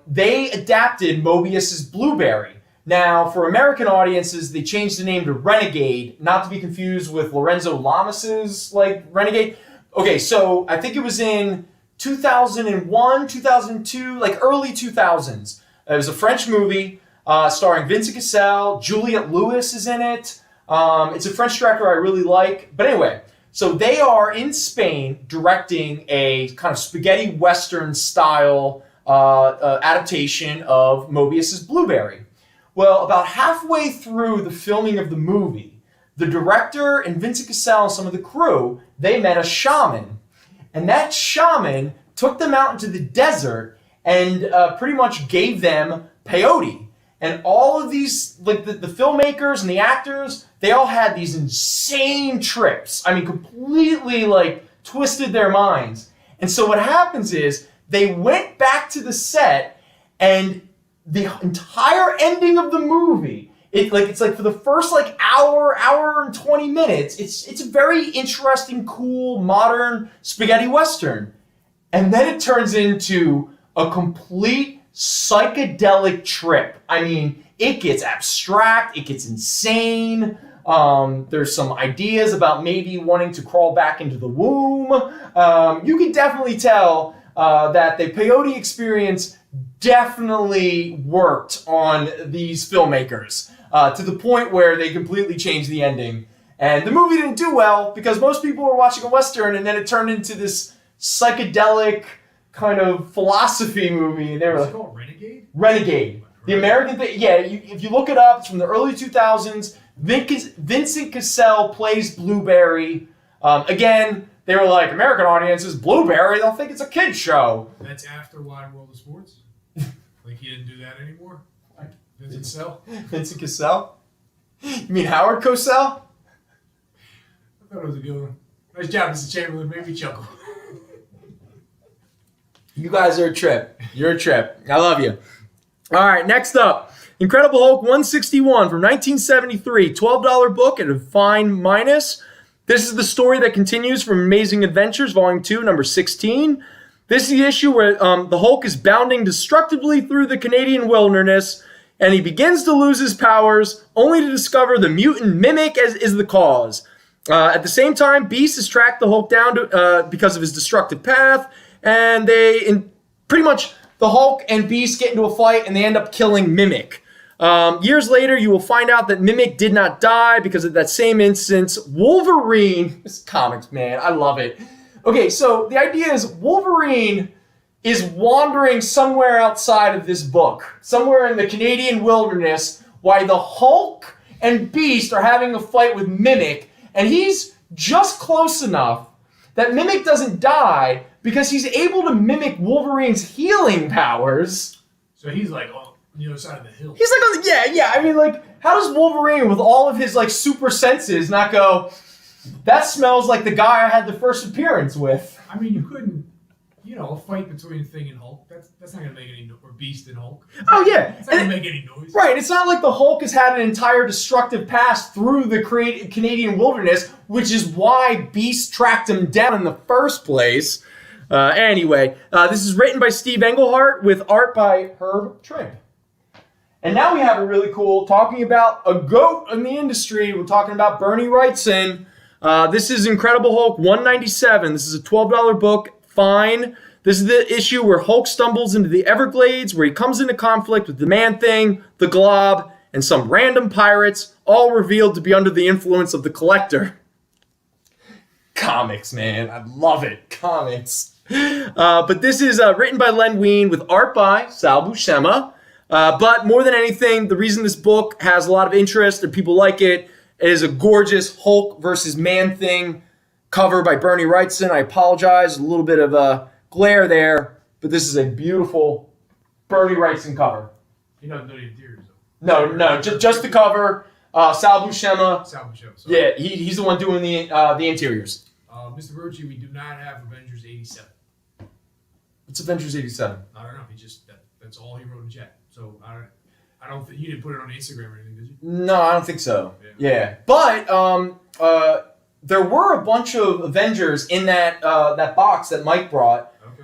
they adapted Mobius's Blueberry. Now, for American audiences, they changed the name to Renegade, not to be confused with Lorenzo Lamas's Renegade. Okay, so I think it was in 2001, 2002, early 2000s. It was a French movie starring Vincent Cassel. Juliette Lewis is in it. It's a French director I really like. But anyway, so they are in Spain directing a kind of spaghetti western style adaptation of Mobius's Blueberry. Well, about halfway through the filming of the movie, the director and Vincent Cassel and some of the crew, they met a shaman. And that shaman took them out into the desert and pretty much gave them peyote. And all of these, the filmmakers and the actors, they all had these insane trips. I mean, completely twisted their minds. And so what happens is they went back to the set, and the entire ending of the movie, it's for the first hour and 20 minutes, it's a very interesting, cool, modern spaghetti western. And then it turns into a complete psychedelic trip. I mean, it gets abstract, it gets insane. There's some ideas about maybe wanting to crawl back into the womb. You can definitely tell that the peyote experience definitely worked on these filmmakers to the point where they completely changed the ending. And the movie didn't do well because most people were watching a Western, and then it turned into this psychedelic kind of philosophy movie. And they were What's it called? Renegade? Renegade. The American thing, yeah, if you look it up, it's from the early 2000s. Vincent Cassel plays Blueberry. Again, they were like, American audiences, Blueberry, they'll think it's a kid's show. That's after Wide World of Sports? He didn't do that anymore? Vincent Cassel? Vincent Cassel? You mean Howard Cosell? I thought it was a good one. Nice job, Mr. Chamberlain. Made me chuckle. You guys are a trip. You're a trip. I love you. All right, next up. Incredible Hulk 161 from 1973. $12 book at a fine minus. This is the story that continues from Amazing Adventures, Volume 2, number 16. This is the issue where the Hulk is bounding destructively through the Canadian wilderness, and he begins to lose his powers, only to discover the mutant Mimic is the cause. At the same time, Beast has tracked the Hulk down because of his destructive path, and pretty much the Hulk and Beast get into a fight, and they end up killing Mimic. Years later, you will find out that Mimic did not die because of that same instance. Wolverine, this comics, man, I love it. Okay, so the idea is Wolverine is wandering somewhere outside of this book, somewhere in the Canadian wilderness, while the Hulk and Beast are having a fight with Mimic, and he's just close enough that Mimic doesn't die because he's able to mimic Wolverine's healing powers. So he's on the other side of the hill. He's yeah. I mean, how does Wolverine, with all of his super senses, not go, that smells like the guy I had the first appearance with? I mean, you couldn't a fight between Thing and Hulk. That's not gonna make any noise. Or Beast and Hulk. Oh yeah, It's not gonna make any noise. right. It's not like the Hulk has had an entire destructive past through the Canadian wilderness, which is why Beast tracked him down in the first place. Anyway, this is written by Steve Englehart with art by Herb Trimp. And now we have a really cool, talking about a goat in the industry. We're talking about Bernie Wrightson. This is Incredible Hulk 197. This is a $12 book. Fine. This is the issue where Hulk stumbles into the Everglades, where he comes into conflict with the Man-Thing, the Glob, and some random pirates, all revealed to be under the influence of the Collector. Comics, man. I love it. Comics. But this is written by Len Wein with art by Sal Buscema. But more than anything, the reason this book has a lot of interest and people like it is a gorgeous Hulk versus Man-Thing cover by Bernie Wrightson. I apologize, a little bit of a glare there, but this is a beautiful Bernie Wrightson cover. He doesn't do the interiors, though. No, just the cover. Sal Buscema. Sal Buscema, sorry. Yeah, he's the one doing the interiors. Mr. Verci, we do not have Avengers 87. What's Avengers 87? I don't know. He just that's all he wrote in chat. So I don't think you didn't put it on Instagram or anything, did you? No, I don't think so. Yeah. But there were a bunch of Avengers in that box that Mike brought. Okay.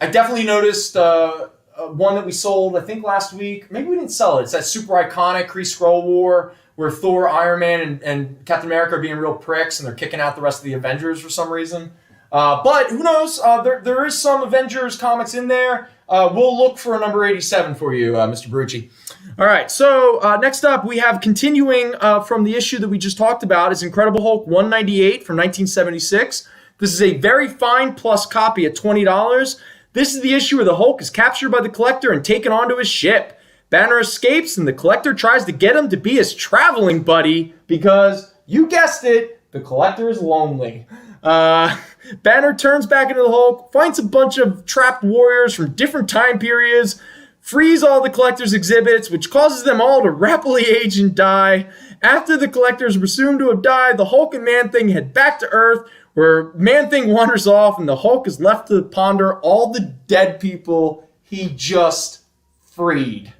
I definitely noticed one that we sold, I think, last week. Maybe we didn't sell it. It's that super iconic Kree-Skrull War where Thor, Iron Man, and Captain America are being real pricks and they're kicking out the rest of the Avengers for some reason. But who knows? There is some Avengers comics in there. We'll look for a number 87 for you, Mr. Barucci. All right, so next up we have continuing from the issue that we just talked about is Incredible Hulk 198 from 1976. This is a very fine plus copy at $20. This is the issue where the Hulk is captured by the Collector and taken onto his ship. Banner escapes and the Collector tries to get him to be his traveling buddy because, you guessed it, the Collector is lonely. Banner turns back into the Hulk, finds a bunch of trapped warriors from different time periods, frees all the Collector's exhibits, which causes them all to rapidly age and die. After the Collectors were presumed to have died, the Hulk and Man-Thing head back to Earth, where Man-Thing wanders off and the Hulk is left to ponder all the dead people he just freed.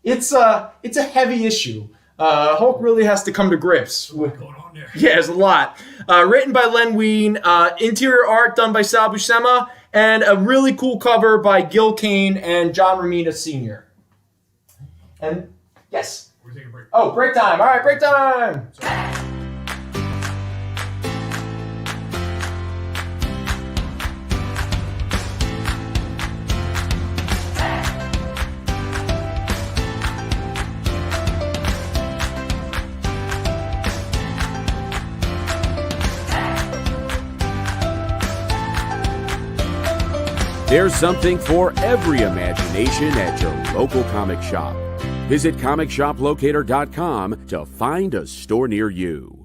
It's a heavy issue. Hulk really has to come to grips with. What's going on there? Yeah, there's a lot. Written by Len Wein, interior art done by Sal Buscema, and a really cool cover by Gil Kane and John Romita Sr. And yes. We're taking a break. Oh, break time. All right, break time. There's something for every imagination at your local comic shop. Visit ComicShopLocator.com to find a store near you.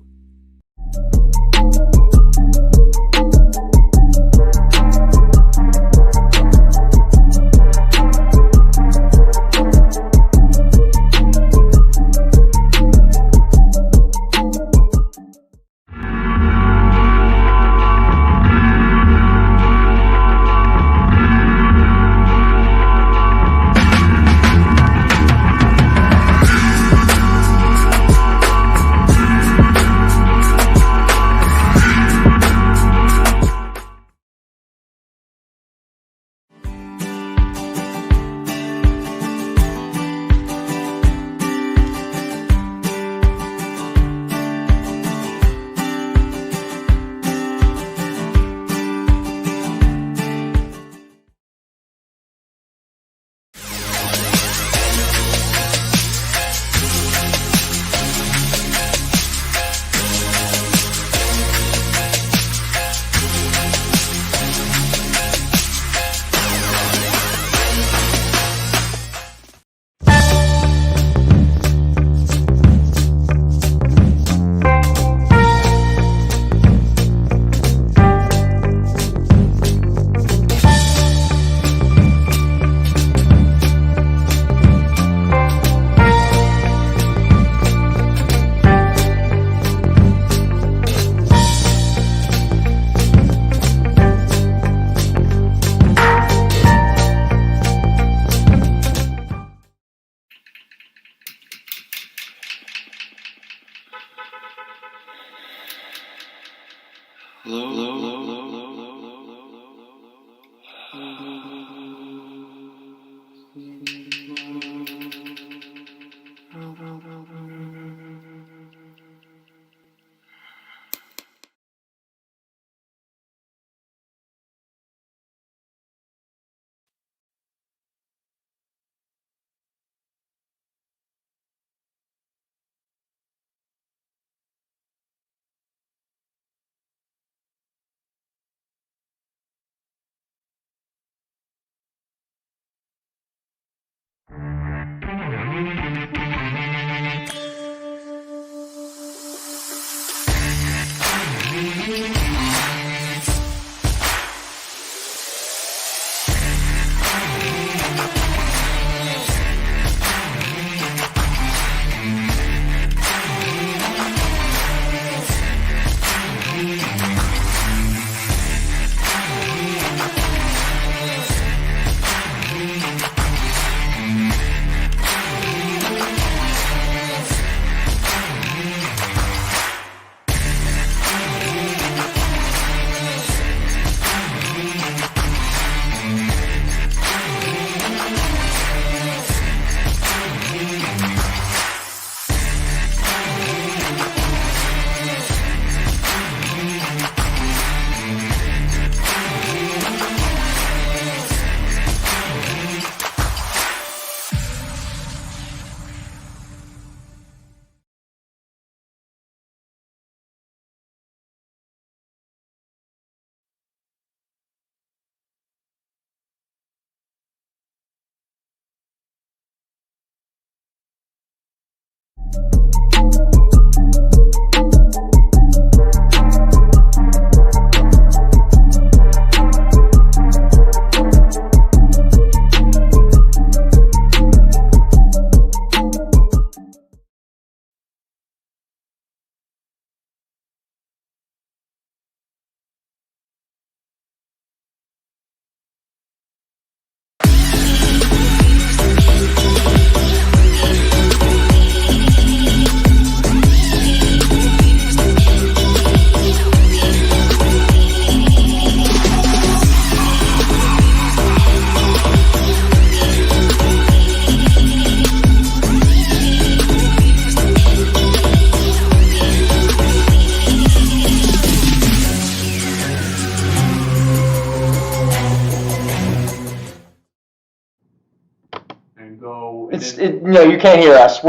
No, you can't hear us.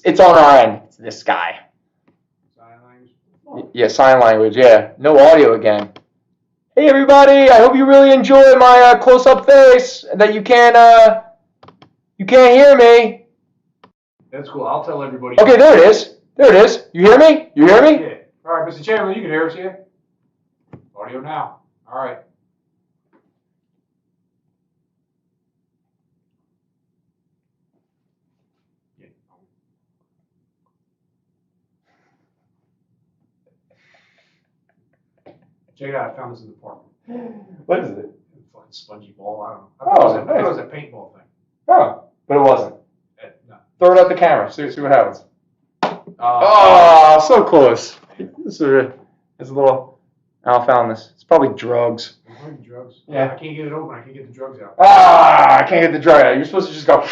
It's on our end. It's this guy. Sign language. Yeah, sign language. Yeah, no audio again. Hey everybody! I hope you really enjoy my close-up face. And that you can't hear me. That's cool. I'll tell everybody. Okay, there it is. There it is. You hear me? You hear me? Yeah. All right, Mr. Chamberlain, you can hear us here. Audio now. All right. Check it out. I found this in the park. What is it? Fucking spongy ball. I don't know. I Oh, thought it was a paintball thing. Oh, but it wasn't. No. Throw it at the camera. See what happens. Oh, Oh, so close. This is a little. I found this. It's probably drugs. drugs. Yeah. I can't get it open. I can't get the drugs out. Ah, I can't get the drug out. You're supposed to just go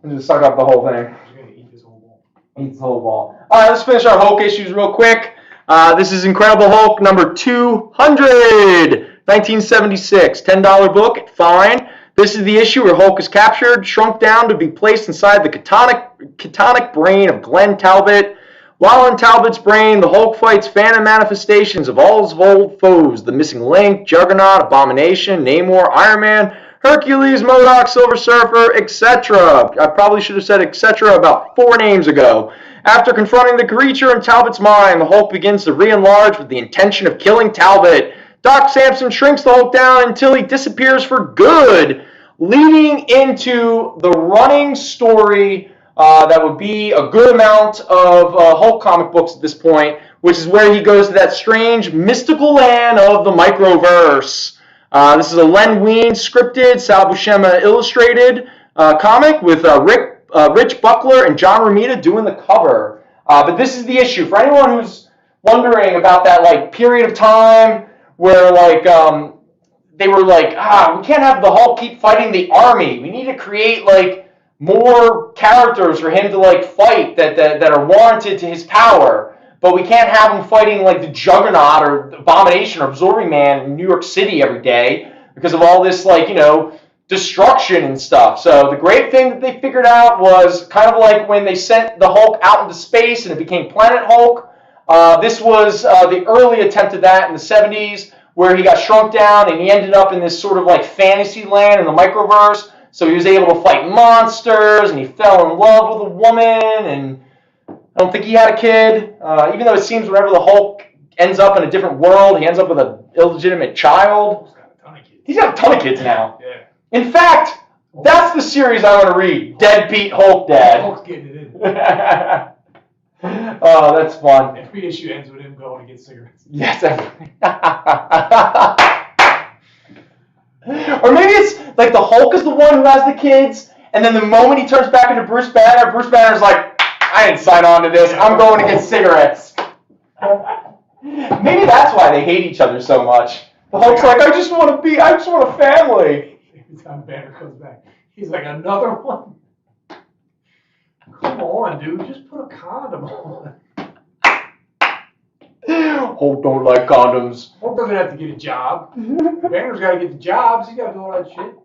and just suck up the whole thing. I'm just gonna eat this whole ball. Eat the whole ball. All right, let's finish our Hulk issues real quick. This is Incredible Hulk number 200, 1976, $10 book. Fine. This is the issue where Hulk is captured, shrunk down to be placed inside the catonic brain of Glenn Talbot. While in Talbot's brain, the Hulk fights phantom manifestations of all his old foes: the Missing Link, Juggernaut, Abomination, Namor, Iron Man, Hercules, MODOK, Silver Surfer, etc. I probably should have said etc. about 4 names ago. After confronting the creature in Talbot's mind, the Hulk begins to re-enlarge with the intention of killing Talbot. Doc Samson shrinks the Hulk down until he disappears for good, leading into the running story that would be a good amount of Hulk comic books at this point, which is where he goes to that strange mystical land of the Microverse. This is a Len Wein scripted, Sal Buscema illustrated comic with Rich Buckler and John Romita doing the cover. But this is the issue. For anyone who's wondering about that like period of time where like they were like, we can't have the Hulk keep fighting the army. We need to create like more characters for him to like fight that are warranted to his power. But we can't have him fighting like the Juggernaut or Abomination or Absorbing Man in New York City every day because of all this like, destruction and stuff. So the great thing that they figured out was kind of like when they sent the Hulk out into space and it became Planet Hulk. This was the early attempt at that in the 70s where he got shrunk down and he ended up in this sort of like fantasy land in the microverse. So he was able to fight monsters and he fell in love with a woman and I don't think he had a kid. Even though it seems whenever the Hulk ends up in a different world, he ends up with an illegitimate child. He's got a ton of kids now. Yeah. In fact, that's the series I want to read. Deadbeat Hulk Dad. Hulk's getting it in. Oh, that's fun. Every issue ends with him going to get cigarettes. Yes. Or maybe it's like the Hulk is the one who has the kids, and then the moment he turns back into Bruce Banner's like, I didn't sign on to this. I'm going to get cigarettes. Maybe that's why they hate each other so much. The Hulk's like, I just want a family. Every time Banner comes back, he's like, another one? Come on, dude. Just put a condom on. Hulk don't like condoms. Hulk doesn't have to get a job. Banner's got to get the jobs. He's got to do all that shit.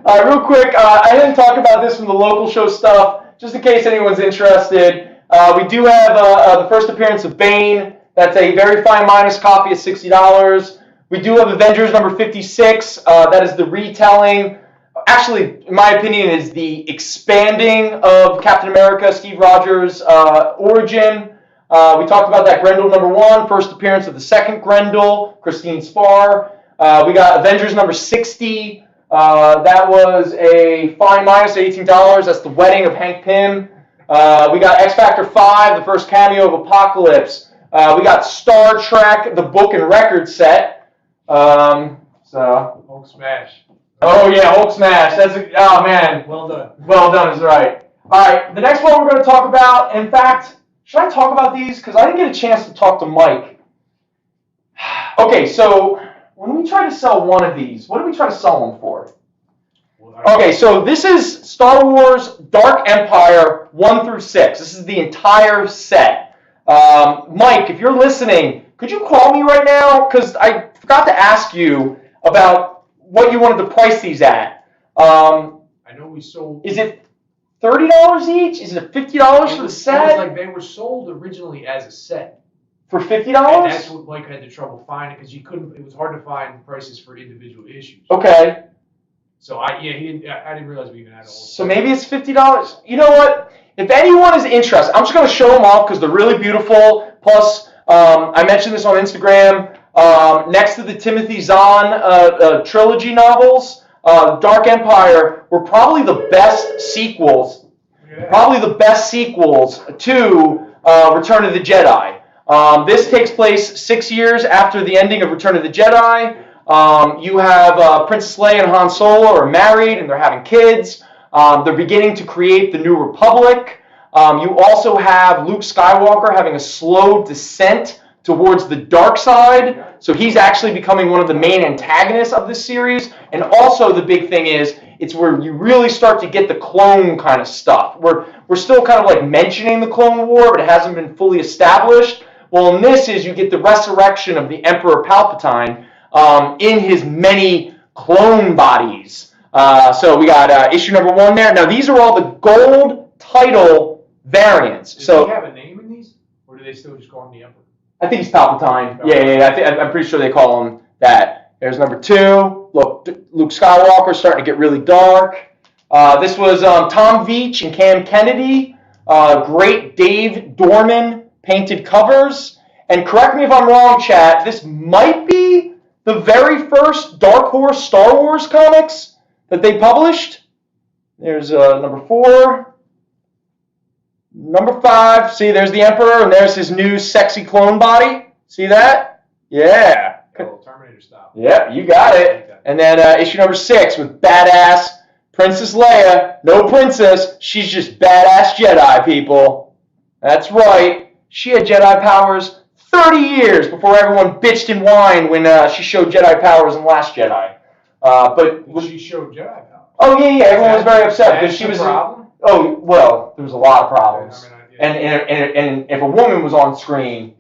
All right, real quick, I didn't talk about this from the local show stuff, just in case anyone's interested. We do have the first appearance of Bane. That's a very fine minus copy at $60. We do have Avengers number 56. That is the retelling. Actually, in my opinion, is the expanding of Captain America, Steve Rogers' origin. We talked about that Grendel number 1, first appearance of the second Grendel, Christine Spar. We got Avengers number 60. That was a fine minus at $18. That's the wedding of Hank Pym. We got X Factor 5, the first cameo of Apocalypse. We got Star Trek, the book and record set. Hulk smash. Oh yeah, Hulk smash. Oh man. Well done. Well done is right. All right, the next one we're going to talk about. In fact, should I talk about these? Because I didn't get a chance to talk to Mike. Okay, so when we try to sell one of these, what do we try to sell them for? Okay, so this is Star Wars Dark Empire 1 through 6. This is the entire set. Mike, if you're listening, could you call me right now? Because I forgot to ask you about what you wanted to price these at. I know we sold... Is it $30 each? Is it $50 for the set? It was like they were sold originally as a set. For $50? And that's what Mike had the trouble finding because it was hard to find prices for individual issues. Okay. So I didn't realize we even had all. So maybe it's $50. You know what? If anyone is interested, I'm just going to show them off because they're really beautiful. Plus, I mentioned this on Instagram. Next to the Timothy Zahn trilogy novels, Dark Empire were probably the best sequels. Probably the best sequels to Return of the Jedi. This takes place 6 years after the ending of Return of the Jedi. You have Princess Leia and Han Solo are married and they're having kids. They're beginning to create the New Republic. You also have Luke Skywalker having a slow descent towards the dark side. So he's actually becoming one of the main antagonists of this series. And also the big thing is, it's where you really start to get the clone kind of stuff. We're still kind of like mentioning the Clone War, but it hasn't been fully established. Well, in this is you get the resurrection of the Emperor Palpatine in his many clone bodies. So we got issue number 1 there. Now these are all the gold title variants. Does so he have a name in these? Or do they still just call him the Emperor? I think he's Palpatine. Yeah. I'm pretty sure they call him that. There's number 2. Look, Luke Skywalker starting to get really dark. This was Tom Veitch and Cam Kennedy. Great Dave Dorman painted covers. And correct me if I'm wrong, chat, this might be the very first Dark Horse Star Wars comics that they published. There's number 4. Number 5, see, there's the Emperor, and there's his new sexy clone body. See that? Yeah. Oh, Terminator style. Yep, you got it. And then issue number 6 with badass Princess Leia. No princess, she's just badass Jedi, people. That's right. She had Jedi powers 30 years before everyone bitched and whined when she showed Jedi powers in Last Jedi. But she showed Jedi powers. Oh yeah, everyone was very upset because she was. Problem? Oh well, there was a lot of problems, and if a woman was on screen,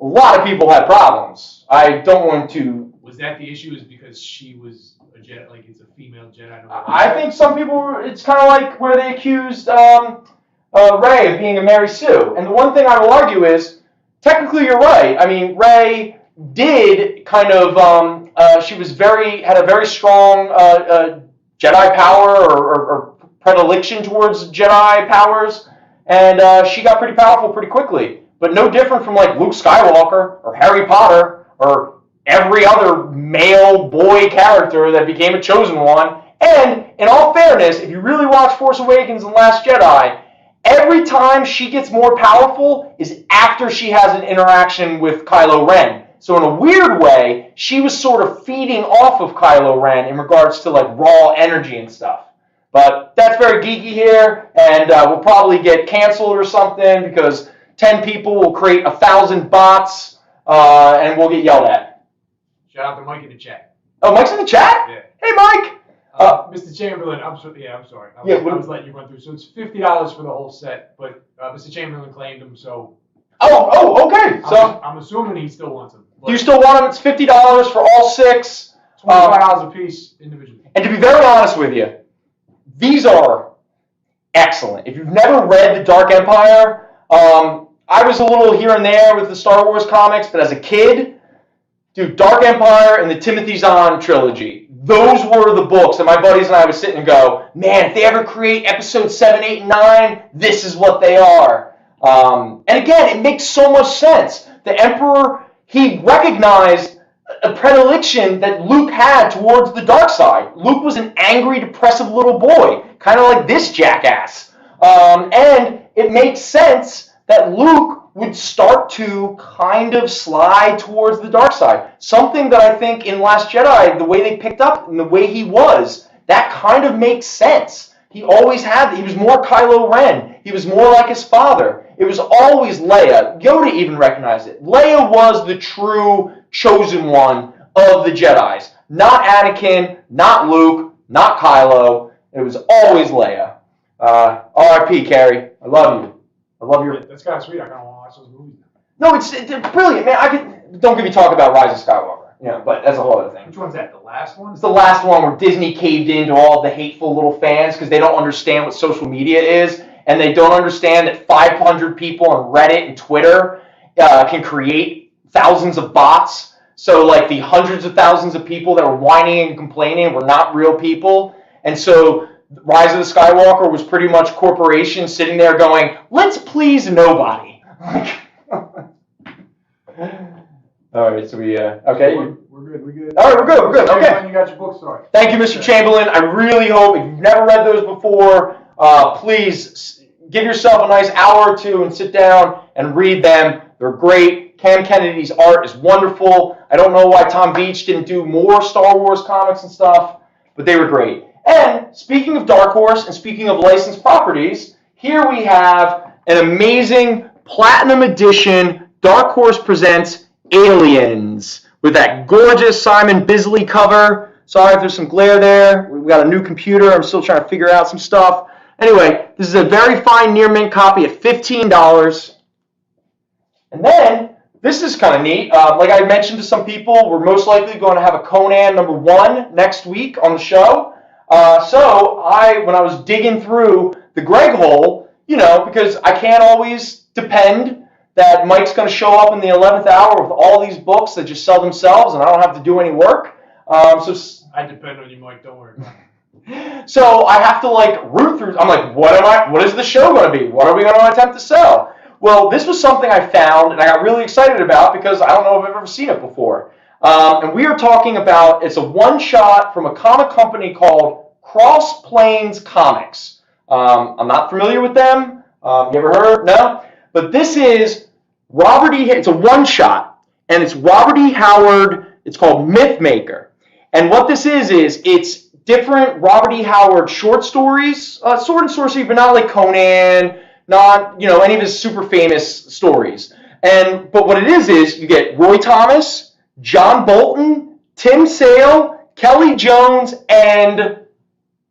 a lot of people had problems. I don't want to. Was that the issue? Is because she was a Jedi, like it's a female Jedi? I think some people. It's kind of like where they accused Rey of being a Mary Sue, and the one thing I will argue is technically you're right. I mean, Rey did kind of. She was had a very strong. Jedi power or predilection towards Jedi powers, and she got pretty powerful pretty quickly. But no different from like Luke Skywalker or Harry Potter or every other male boy character that became a chosen one. And in all fairness, if you really watch Force Awakens and Last Jedi, every time she gets more powerful is after she has an interaction with Kylo Ren. So in a weird way, she was sort of feeding off of Kylo Ren in regards to like raw energy and stuff. But that's very geeky here, and we'll probably get canceled or something because 10 people will create 1,000 bots, and we'll get yelled at. Shout out to Mike in the chat. Oh, Mike's in the chat? Yeah. Hey, Mike! Mr. Chamberlain, I'm sorry. I was letting you run through. So it's $50 for the whole set, but Mr. Chamberlain claimed them, so. Oh, okay. So I'm assuming he still wants them. Do you still want them? It's $50 for all 6. $25 a piece individually. And to be very honest with you, these are excellent. If you've never read The Dark Empire, I was a little here and there with the Star Wars comics, but as a kid, dude, Dark Empire and the Timothy Zahn trilogy, those were the books that my buddies and I would sit and go, man, if they ever create episodes 7, 8, and 9, this is what they are. And again, it makes so much sense. The Emperor, he recognized a predilection that Luke had towards the dark side. Luke was an angry, depressive little boy, kind of like this jackass. And it makes sense that Luke would start to kind of slide towards the dark side. Something that I think in Last Jedi, the way they picked up and the way he was, that kind of makes sense. He always had, he was more Kylo Ren. He was more like his father. It was always Leia. Yoda even recognized it. Leia was the true chosen one of the Jedis. Not Anakin, not Luke, not Kylo. It was always Leia. R.I.P. Carrie. I love you. I love your... That's kind of sweet. I kind of want to watch those movies. No, it's brilliant, man. Don't get me talking about Rise of Skywalker. Yeah, but that's a whole other thing. Which one's that? The last one? It's the last one where Disney caved into all the hateful little fans because they don't understand what social media is, and they don't understand that 500 people on Reddit and Twitter can create thousands of bots. So, like, the hundreds of thousands of people that were whining and complaining were not real people. And so Rise of the Skywalker was pretty much corporations sitting there going, let's please nobody. All right, so we, okay. We're good. All right, we're good. Okay. You got your book started. Thank you, Mr. Chamberlain. I really hope, if you've never read those before, please give yourself a nice hour or two and sit down and read them. They're great. Cam Kennedy's art is wonderful. I don't know why Tom Veitch didn't do more Star Wars comics and stuff, but they were great. And speaking of Dark Horse and speaking of licensed properties, here we have an amazing Platinum Edition Dark Horse Presents Aliens with that gorgeous Simon Bisley cover. Sorry if there's some glare there. We got a new computer. I'm still trying to figure out some stuff. Anyway, this is a very fine near mint copy at $15. And then, this is kind of neat. Like I mentioned to some people, we're most likely going to have a Conan #1 next week on the show. So when I was digging through the Greg hole, because I can't always depend that Mike's going to show up in the 11th hour with all these books that just sell themselves and I don't have to do any work. I depend on you, Mike. Don't worry about it. So I have to root through. I'm like, what is the show going to be? What are we going to attempt to sell? Well, this was something I found and I got really excited about because I don't know if I've ever seen it before. And we are talking about, it's a one-shot from a comic company called Cross Plains Comics. I'm not familiar with them. You ever heard? No? But this is Robert E. It's a one-shot, and it's Robert E. Howard. It's called Mythmaker. And what this is it's different Robert E. Howard short stories, sword and sorcery, but not like Conan, not any of his super famous stories. But what it is you get Roy Thomas, John Bolton, Tim Sale, Kelly Jones, and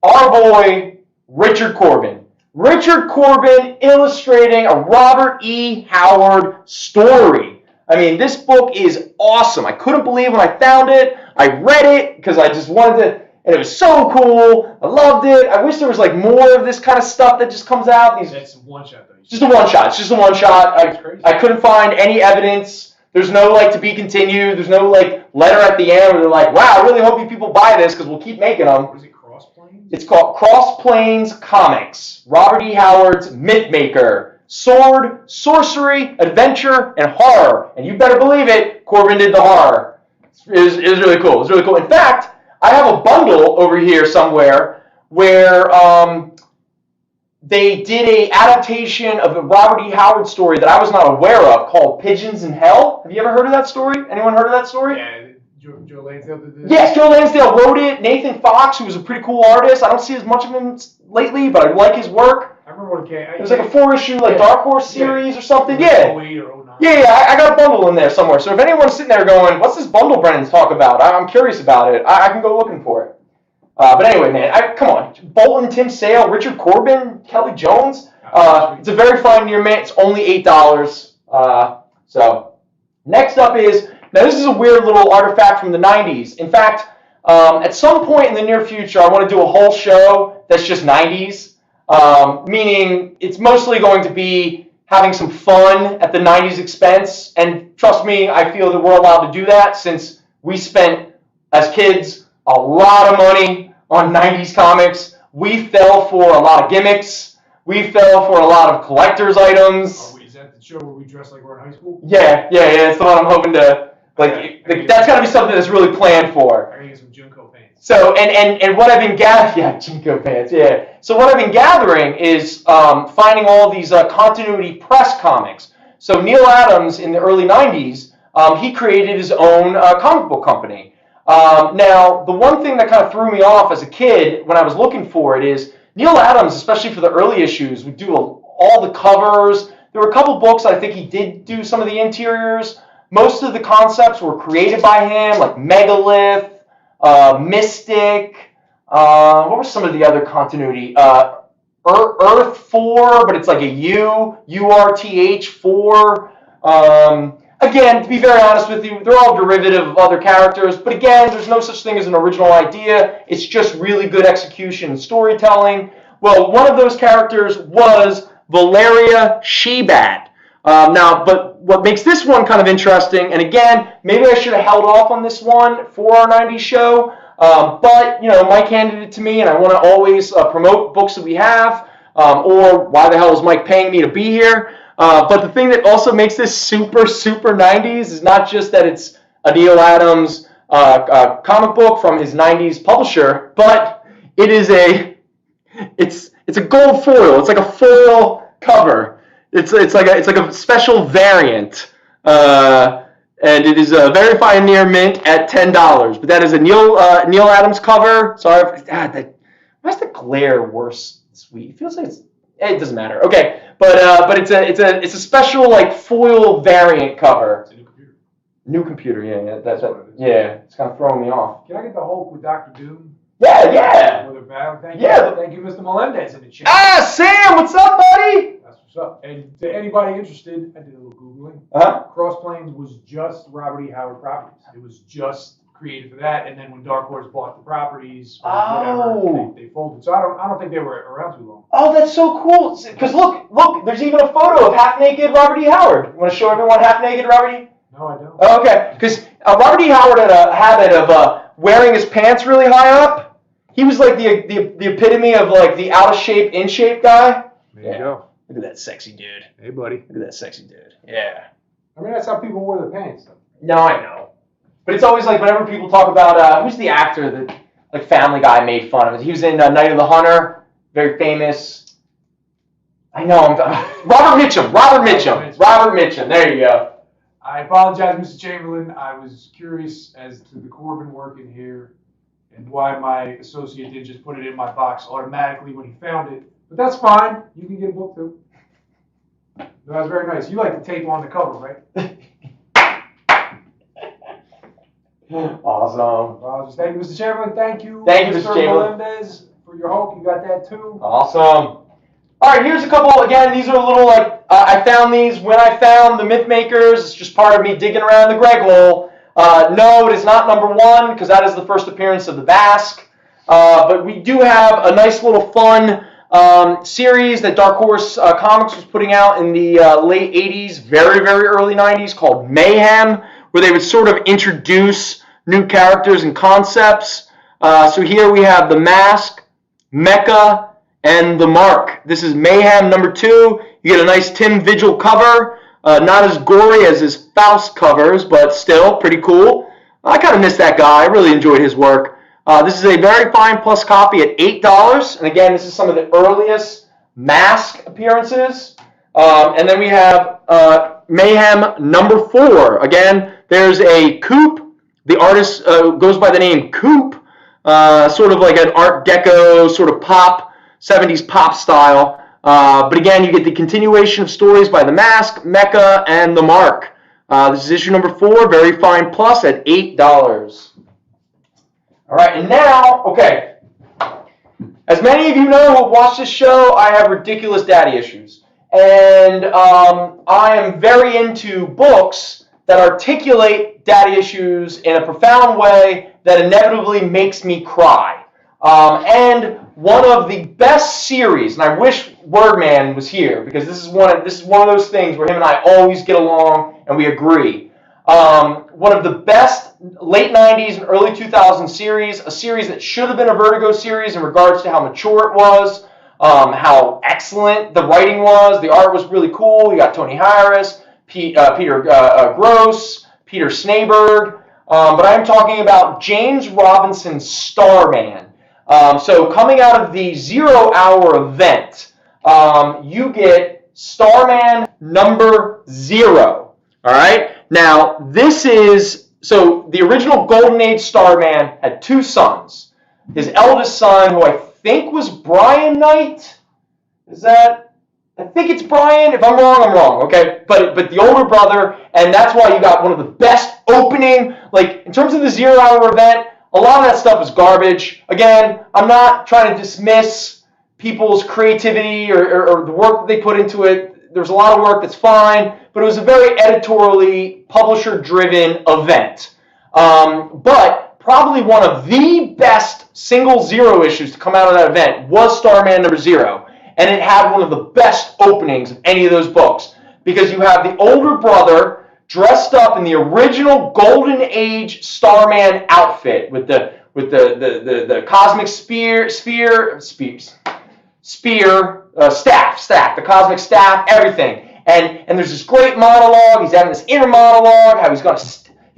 our boy Richard Corbin. Richard Corbin illustrating a Robert E. Howard story. I mean, this book is awesome. I couldn't believe when I found it. I read it because I just wanted to, and it was so cool. I loved it. I wish there was like more of this kind of stuff that just comes out. That's one shot though. Just a one shot. It's just a one shot. I couldn't find any evidence. There's no like to be continued. There's no like letter at the end where they're like, wow, I really hope you people buy this because we'll keep making them. What is it, Cross Plains? It's called Cross Plains Comics. Robert E. Howard's Mythmaker. Sword, sorcery, adventure, and horror. And you better believe it, Corbin did the horror. It was really cool. It was really cool. In fact, I have a bundle over here somewhere where they did a adaptation of a Robert E. Howard story that I was not aware of called Pigeons in Hell. Have you ever heard of that story? Anyone heard of that story? Yeah, Joe Lansdale did this. Yes, Joe Lansdale wrote it. Nathan Fox, who was a pretty cool artist. I don't see as much of him lately, but I like his work. I remember when it came. It was like a 4-issue Dark Horse series or something. Like Yeah. 08 or 09. Yeah, I got a bundle in there somewhere. So if anyone's sitting there going, what's this bundle Brennan's talk about? I'm curious about it. I can go looking for it. But anyway, man, come on. Bolton, Tim Sale, Richard Corbin, Kelly Jones. It's a very fine near man. It's only $8. So next up is, now this is a weird little artifact from the 90s. In fact, at some point in the near future, I want to do a whole show that's just 90s. Meaning it's mostly going to be having some fun at the 90s expense. And trust me, I feel that we're allowed to do that since we spent, as kids, a lot of money on 90s comics. We fell for a lot of gimmicks. We fell for a lot of collector's items. Oh, wait, is that the show where we dress like we're in high school? Yeah. It's the one I'm hoping to, that's got to be something that's really planned for. I gotta get some Junko pants. So, and what I've been gathering, Jinko pants, yeah. So what I've been gathering is finding all these continuity press comics. So Neil Adams in the early 90s, he created his own comic book company. Now, the one thing that kind of threw me off as a kid when I was looking for it is Neil Adams, especially for the early issues, would do all the covers. There were a couple books I think he did do some of the interiors. Most of the concepts were created by him, like Megalith, Mystic. What were some of the other continuity? Earth 4, but it's like a URTH 4. Again, to be very honest with you, they're all derivative of other characters. But again, there's no such thing as an original idea. It's just really good execution and storytelling. Well, one of those characters was Valeria Shebat. But what makes this one kind of interesting, and again, maybe I should have held off on this one for our 90s show, but, Mike handed it to me, and I want to always promote books that we have, or why the hell is Mike paying me to be here? But the thing that also makes this super, super 90s is not just that it's a Neil Adams comic book from his 90s publisher, but it's a gold foil. It's like a foil cover. It's like a special variant, and it is a very fine near mint at $10. But that is a Neil Adams cover. Sorry, why is the glare worse this week? It feels like it doesn't matter. Okay, but it's a special like foil variant cover. It's a new computer. New computer, yeah. It's kind of throwing me off. Can I get the Hulk with Dr. Doom? Yeah. With a battle? Thank you, Mr. Melendez in the chat. Sam, what's up, buddy? That's what's up. And to anybody interested, I did a little Googling. Cross Plains was just Robert E. Howard properties. It was just created for that, and then when Dark Horse bought the properties, or whatever, they folded. So I don't think they were around too long. Oh, that's so cool. Because look, there's even a photo of half-naked Robert E. Howard. You want to show everyone half-naked Robert E.? No, I don't. Oh, okay, because Robert E. Howard had a habit of wearing his pants really high up. He was like the epitome of like the out-of-shape, in-shape guy. There you go. Look at that sexy dude. Hey, buddy. Look at that sexy dude. Yeah. I mean, that's how people wore their pants. No, I know. But it's always like whenever people talk about who's the actor that like Family Guy made fun of. He was in Night of the Hunter, very famous. I know. Robert Mitchum. There you go. I apologize, Mr. Chamberlain. I was curious as to the Corbin work in here and why my associate didn't just put it in my box automatically when he found it. But that's fine. You can get a book too. That was very nice. You like the tape on the cover, right? Awesome. Well, just thank you, Mr. Chamberlain. Thank you, Thank you, Mr. Chamberlain. Melendez, for your Hulk. You got that too. Awesome. All right, here's a couple. Again, these are a little like I found these when I found the Myth Makers. It's just part of me digging around the Greg hole. No, it is not number 1 because that is the first appearance of the Basque. But we do have a nice little fun series that Dark Horse Comics was putting out in the late 80s, very, very early 90s called Mayhem, where they would sort of introduce new characters and concepts. So here we have the Mask, Mecha, and the Mark. This is Mayhem number 2. You get a nice Tim Vigil cover. Not as gory as his Faust covers, but still pretty cool. I kind of miss that guy. I really enjoyed his work. This is a very fine plus copy at $8. And again, this is some of the earliest Mask appearances. And then we have Mayhem number 4. Again, there's a Coop. The artist goes by the name Coop. Sort of like an Art Deco sort of pop, 70s pop style. But again, you get the continuation of stories by the Mask, Mecha, and the Mark. This is issue number 4, very fine plus at $8. All right, and now, okay. As many of you know who have watched this show, I have ridiculous daddy issues. And I am very into books that articulate daddy issues in a profound way that inevitably makes me cry. And one of the best series, and I wish Wordman was here because this is one of those things where him and I always get along and we agree. One of the best late 90s and early 2000s series, a series that should have been a Vertigo series in regards to how mature it was, how excellent the writing was, the art was really cool. You got Tony Harris, Peter Gross, Peter Snaberg, but I'm talking about James Robinson's Starman. So coming out of the 0 Hour event, you get Starman number 0. All right. Now this is so the original Golden Age Starman had 2 sons. His eldest son, who I think was Brian Knight, I think it's Brian. If I'm wrong, I'm wrong. Okay, but the older brother, and that's why you got one of the best opening. Like in terms of the 0 Hour event. A lot of that stuff is garbage. Again, I'm not trying to dismiss people's creativity or the work that they put into it. There's a lot of work that's fine, but it was a very editorially, publisher-driven event. But probably one of the best single 0 issues to come out of that event was Starman number 0. And it had one of the best openings of any of those books. Because you have the older brother dressed up in the original Golden Age Starman outfit with the cosmic staff, the cosmic staff, everything. And there's this great monologue. He's having this inner monologue, how he's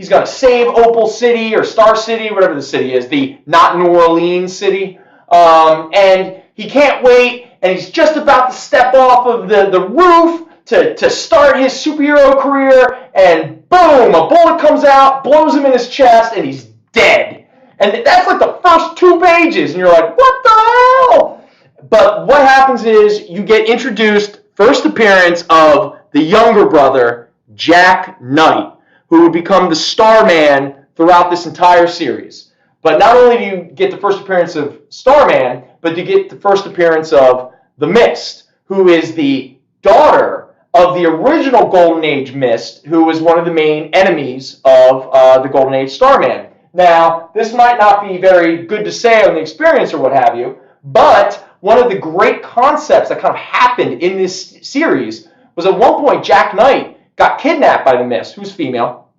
gonna save Opal City or Star City, whatever the city is, the not New Orleans city. And he can't wait, and he's just about to step off of the roof to start his superhero career, and boom, a bullet comes out, blows him in his chest, and he's dead. And that's like the first 2 pages, and you're like, what the hell? But what happens is you get introduced, first appearance of the younger brother, Jack Knight, who would become the Starman throughout this entire series. But not only do you get the first appearance of Starman, but you get the first appearance of the Mist, who is the daughter of the original Golden Age Mist, who was one of the main enemies of the Golden Age Starman. Now, this might not be very good to say on the experience or what have you, but one of the great concepts that kind of happened in this series was at one point Jack Knight got kidnapped by the Mist, who's female,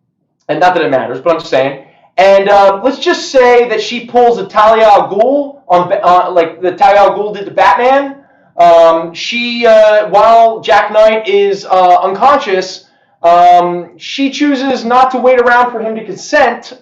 and not that it matters, but I'm just saying. And let's just say that she pulls a Talia al Ghul like the Talia al Ghul did to Batman. While Jack Knight is unconscious, she chooses not to wait around for him to consent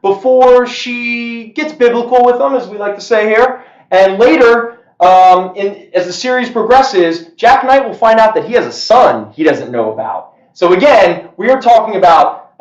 before she gets biblical with him, as we like to say here. And later, as the series progresses, Jack Knight will find out that he has a son he doesn't know about. So again, we are talking about,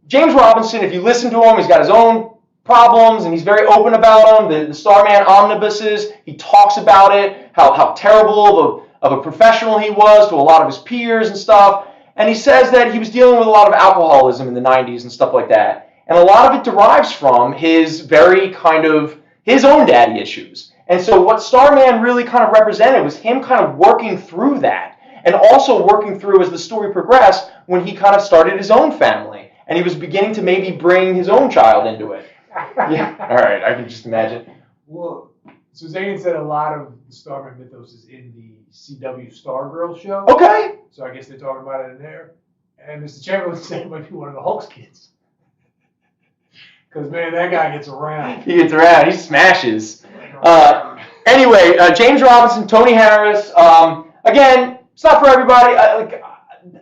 James Robinson, if you listen to him, he's got his own problems, and he's very open about them. The Starman omnibuses, he talks about it, how terrible of a professional he was to a lot of his peers and stuff. And he says that he was dealing with a lot of alcoholism in the 90s and stuff like that. And a lot of it derives from his very kind of, his own daddy issues. And so what Starman really kind of represented was him kind of working through that. And also working through, as the story progressed, when he kind of started his own family. And he was beginning to maybe bring his own child into it. Yeah, all right, I can just imagine. Well, so Zane said a lot of the Starman mythos is in the CW Stargirl show. Okay. So I guess they're talking about it in there. And Mr. Chamberlain said it might be one of the Hulk's kids. Because, man, that guy gets around. He gets around. He smashes. Anyway, James Robinson, Tony Harris. Again, it's not for everybody.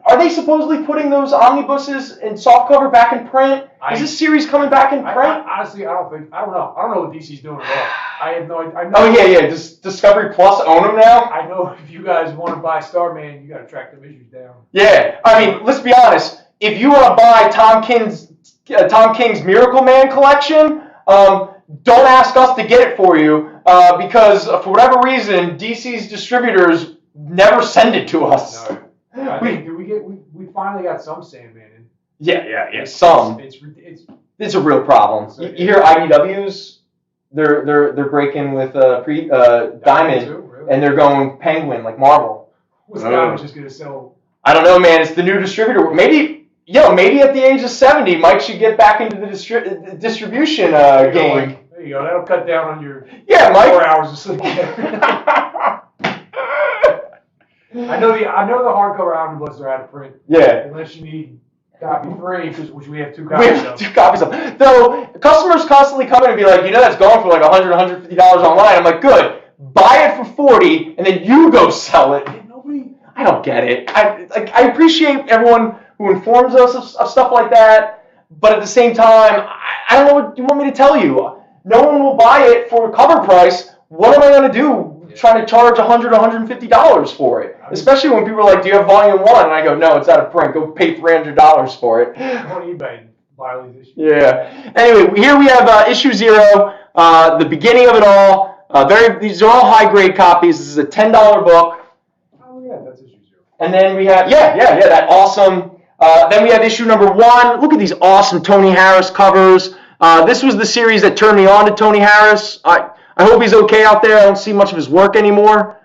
Are they supposedly putting those omnibuses in softcover back in print? Is this series coming back in print? Honestly, I don't know. I don't know what DC's doing at all. I have no idea. Oh, yeah. Does Discovery Plus own them now? I know if you guys want to buy Starman, you got to track them issues down. Yeah. I mean, let's be honest. If you want to buy Tom King's Miracle Man collection, don't ask us to get it for you because for whatever reason, DC's distributors never send it to us. No. We finally got some Sandman in. Yeah. Some. It's a real problem. So, you hear IDWs? They're breaking with Diamond, too, really? and they're going Penguin like Marvel. What's Diamond just gonna sell? I don't know, man. It's the new distributor. Maybe at the age of 70, Mike should get back into the distribution game. There you go. That'll cut down on your Mike. 4 hours of sleep. I know the hardcover omnibus are out of print. Yeah. Unless you need copy 3, which we have 2 We copies have of. 2 copies of. Though customers constantly come in and be like, that's going for like $100, $150 online. I'm like, good. Buy it for $40, and then you go sell it. I don't get it. I appreciate everyone who informs us of stuff like that, but at the same time, I don't know what you want me to tell you. No one will buy it for cover price. What am I going to do? Trying to charge $100, $150 for it? Especially when people are like, do you have volume 1? And I go, no, it's out of print. Go pay $300 for it. On eBay and buy all these issues. Yeah. Anyway, here we have issue 0, the beginning of it all. These are all high-grade copies. This is a $10 book. Oh, yeah, that's issue 0. And then we have, that awesome. Then we have issue number 1. Look at these awesome Tony Harris covers. This was the series that turned me on to Tony Harris. I hope he's okay out there. I don't see much of his work anymore.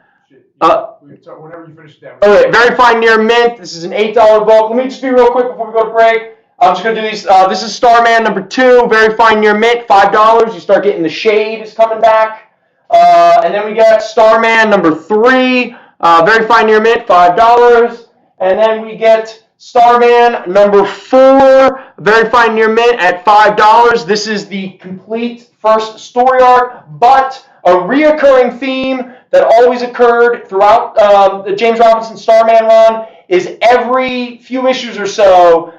Whenever you finish that. Okay, Very Fine Near Mint. This is an $8 book. Let me just be real quick before we go to break. I'm just going to do these. This is Starman number 2, Very Fine Near Mint, $5. You start getting the shade is coming back. And then we got Starman number 3, Very Fine Near Mint, $5. And then we get Starman number 4, Very Fine Near Mint at $5. This is the complete first story arc, but a reoccurring theme that always occurred throughout the James Robinson Starman run is every few issues or so,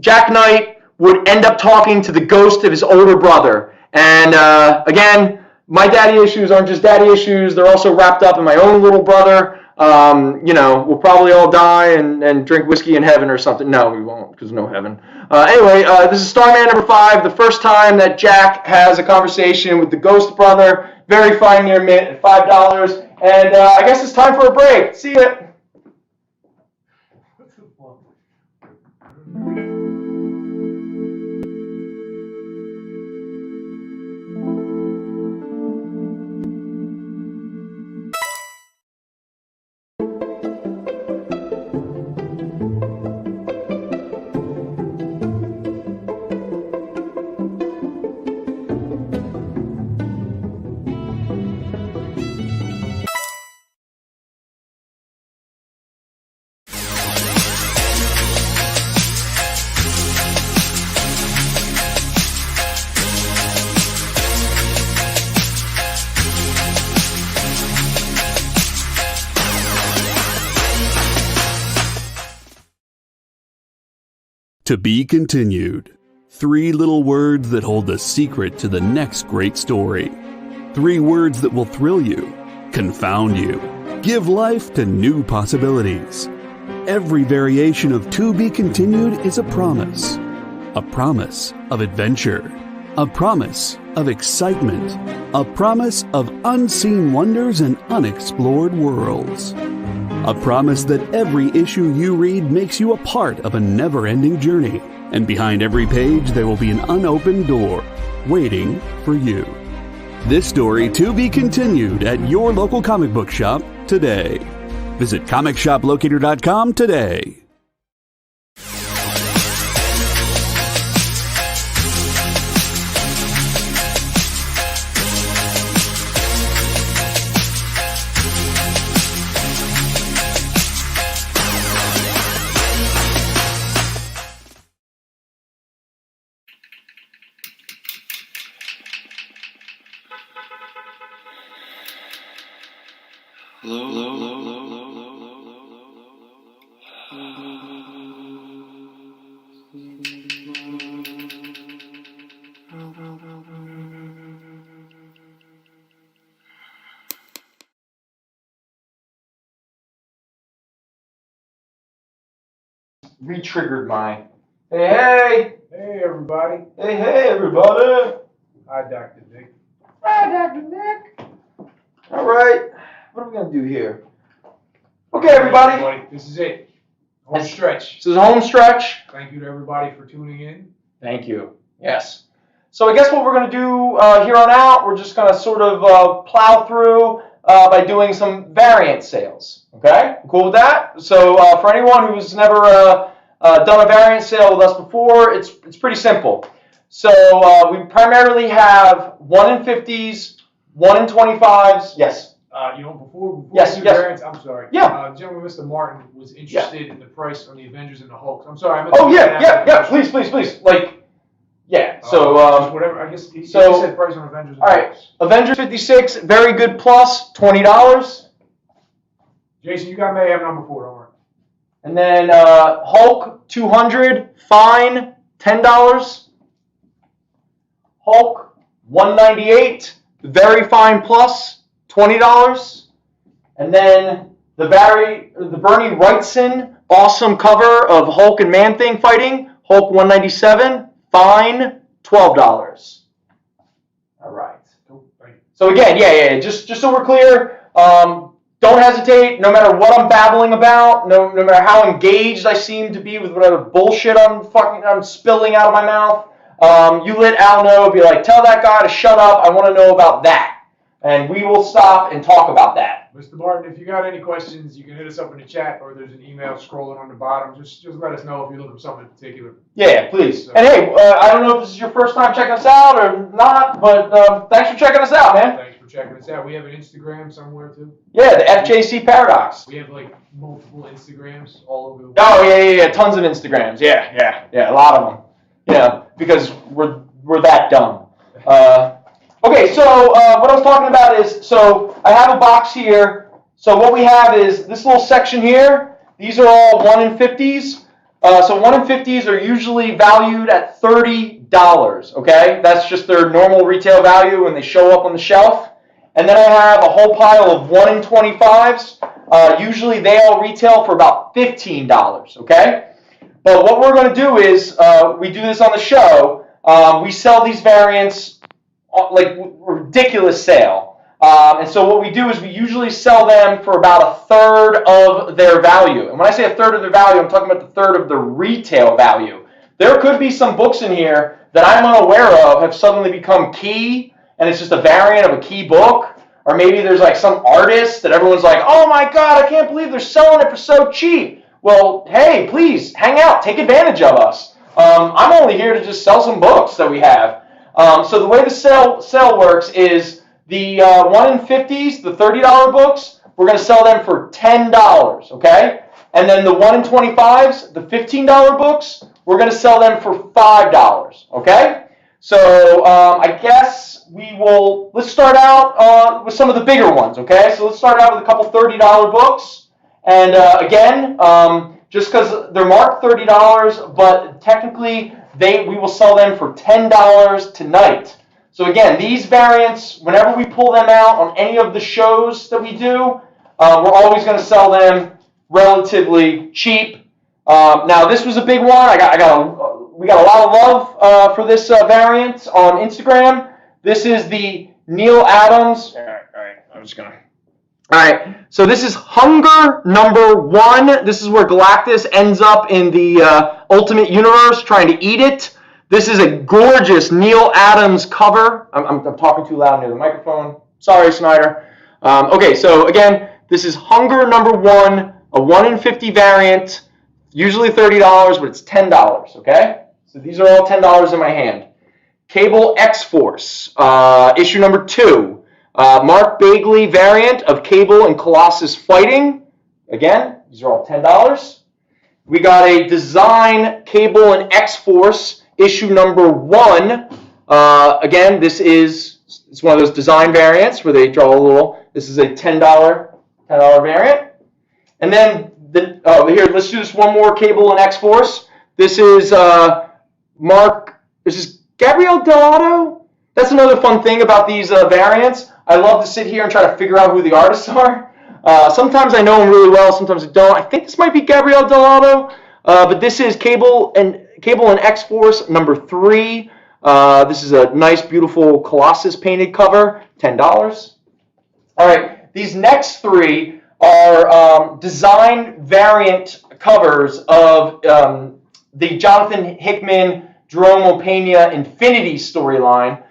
Jack Knight would end up talking to the ghost of his older brother. And again, my daddy issues aren't just daddy issues, they're also wrapped up in my own little brother. We'll probably all die and drink whiskey in heaven or something. No, we won't, because no heaven. Anyway, this is Starman number 5, the first time that Jack has a conversation with the ghost brother. Very Fine Near Mint at $5. And I guess it's time for a break. See ya. To be continued. 3 little words that hold the secret to the next great story. 3 words that will thrill you, confound you, give life to new possibilities. Every variation of To Be Continued is a promise of adventure, a promise of excitement, A promise of unseen wonders and unexplored worlds. A promise that every issue you read makes you a part of a never-ending journey. And behind every page, there will be an unopened door waiting for you. This story to be continued at your local comic book shop today. Visit comicshoplocator.com today. Re-triggered my. Hey! Hey, everybody. Hey, everybody! Hi, Dr. Nick. Hi, Dr. Nick. All right, what are we gonna do here? Okay, everybody. This is it. Home stretch. This is a home stretch. Thank you to everybody for tuning in. Thank you. Yes. So I guess what we're gonna do here on out, we're just gonna sort of plow through by doing some variant sales. Okay, cool with that? So for anyone who's never done a variant sale with us before, it's pretty simple. So we primarily have 1 in 50s, 1 in 25s. Yes. Before Yes, we do yes. variants, I'm sorry. Yeah. Gentleman, Mr. Martin was interested in the price on the Avengers and the Hulk. I'm sorry. Please. Like, yeah. So just whatever. I guess he so- said price on Avengers. And all right. Hulks. Avengers 56, very good plus, $20. Jason, you got Mayhem number 4. Don't worry. And then Hulk 200, fine, $10. Hulk 198, very fine plus, $20. And then the Bernie Wrightson awesome cover of Hulk and Man-Thing fighting, Hulk 197, fine, $12. All right. Cool. Thank you. So again, yeah. Just so we're clear, don't hesitate. No matter what I'm babbling about, no matter how engaged I seem to be with whatever bullshit I'm spilling out of my mouth, you let Al know. Be like, tell that guy to shut up. I want to know about that, and we will stop and talk about that. Mr. Martin, if you got any questions, you can hit us up in the chat, or there's an email scrolling on the bottom. Just let us know if you're looking for something in particular. Yeah, please. And hey, I don't know if this is your first time checking us out or not, but thanks for checking us out, man. Thanks for checking us out. We have an Instagram somewhere too. Yeah, the FJC Paradox. We have like multiple Instagrams all over the world. Oh yeah, tons of Instagrams. Yeah, a lot of them. Yeah, because we're that dumb. Okay, so what I was talking about is, so I have a box here. So what we have is this little section here. These are all 1 in 50s. So 1 in 50s are usually valued at $30. Okay, that's just their normal retail value when they show up on the shelf. And then I have a whole pile of 1 in 25s. Usually they all retail for about $15. Okay, but what we're going to do is we do this on the show. We sell these variants like ridiculous sale. And so what we do is we usually sell them for about a third of their value. And when I say a third of their value, I'm talking about the third of the retail value. There could be some books in here that I'm unaware of have suddenly become key, and it's just a variant of a key book. Or maybe there's like some artist that everyone's like, oh my God, I can't believe they're selling it for so cheap. Well, hey, please hang out, take advantage of us. I'm only here to just sell some books that we have. So the way the sale works is the 1 in 50s, the $30 books, we're going to sell them for $10, okay? And then the 1 in 25s, the $15 books, we're going to sell them for $5, okay? So I guess let's start out with some of the bigger ones, okay? So let's start out with a couple $30 books. And again, just because they're marked $30, but technically we will sell them for $10 tonight. So again, these variants, whenever we pull them out on any of the shows that we do, we're always going to sell them relatively cheap. Now this was a big one. we got a lot of love for this variant on Instagram. This is the Neil Adams. All right. I'm just gonna. All right. So this is Hunger #1. This is where Galactus ends up in the Ultimate Universe trying to eat it. This is a gorgeous Neil Adams cover. I'm talking too loud near the microphone. Sorry, Snyder. Okay. So again, this is Hunger #1, a 1 in 50 variant. Usually $30, but it's $10. Okay. So these are all $10 in my hand. Cable X-Force, issue #2. Mark Bagley variant of Cable and Colossus fighting. Again, these are all $10. We got a design Cable and X-Force, issue #1. Again, it's one of those design variants where they draw a little. This is a $10 variant. And then, here, let's do this one more Cable and X-Force. This is this is Gabriel Dell'Otto. That's another fun thing about these variants. I love to sit here and try to figure out who the artists are. Sometimes I know them really well, sometimes I don't. I think this might be Gabriel Dell'Otto, but this is Cable and X-Force #3. This is a nice, beautiful Colossus painted cover, $10. All right, these next three are design variant covers of the Jonathan Hickman, Jerome Opeña Infinity storyline,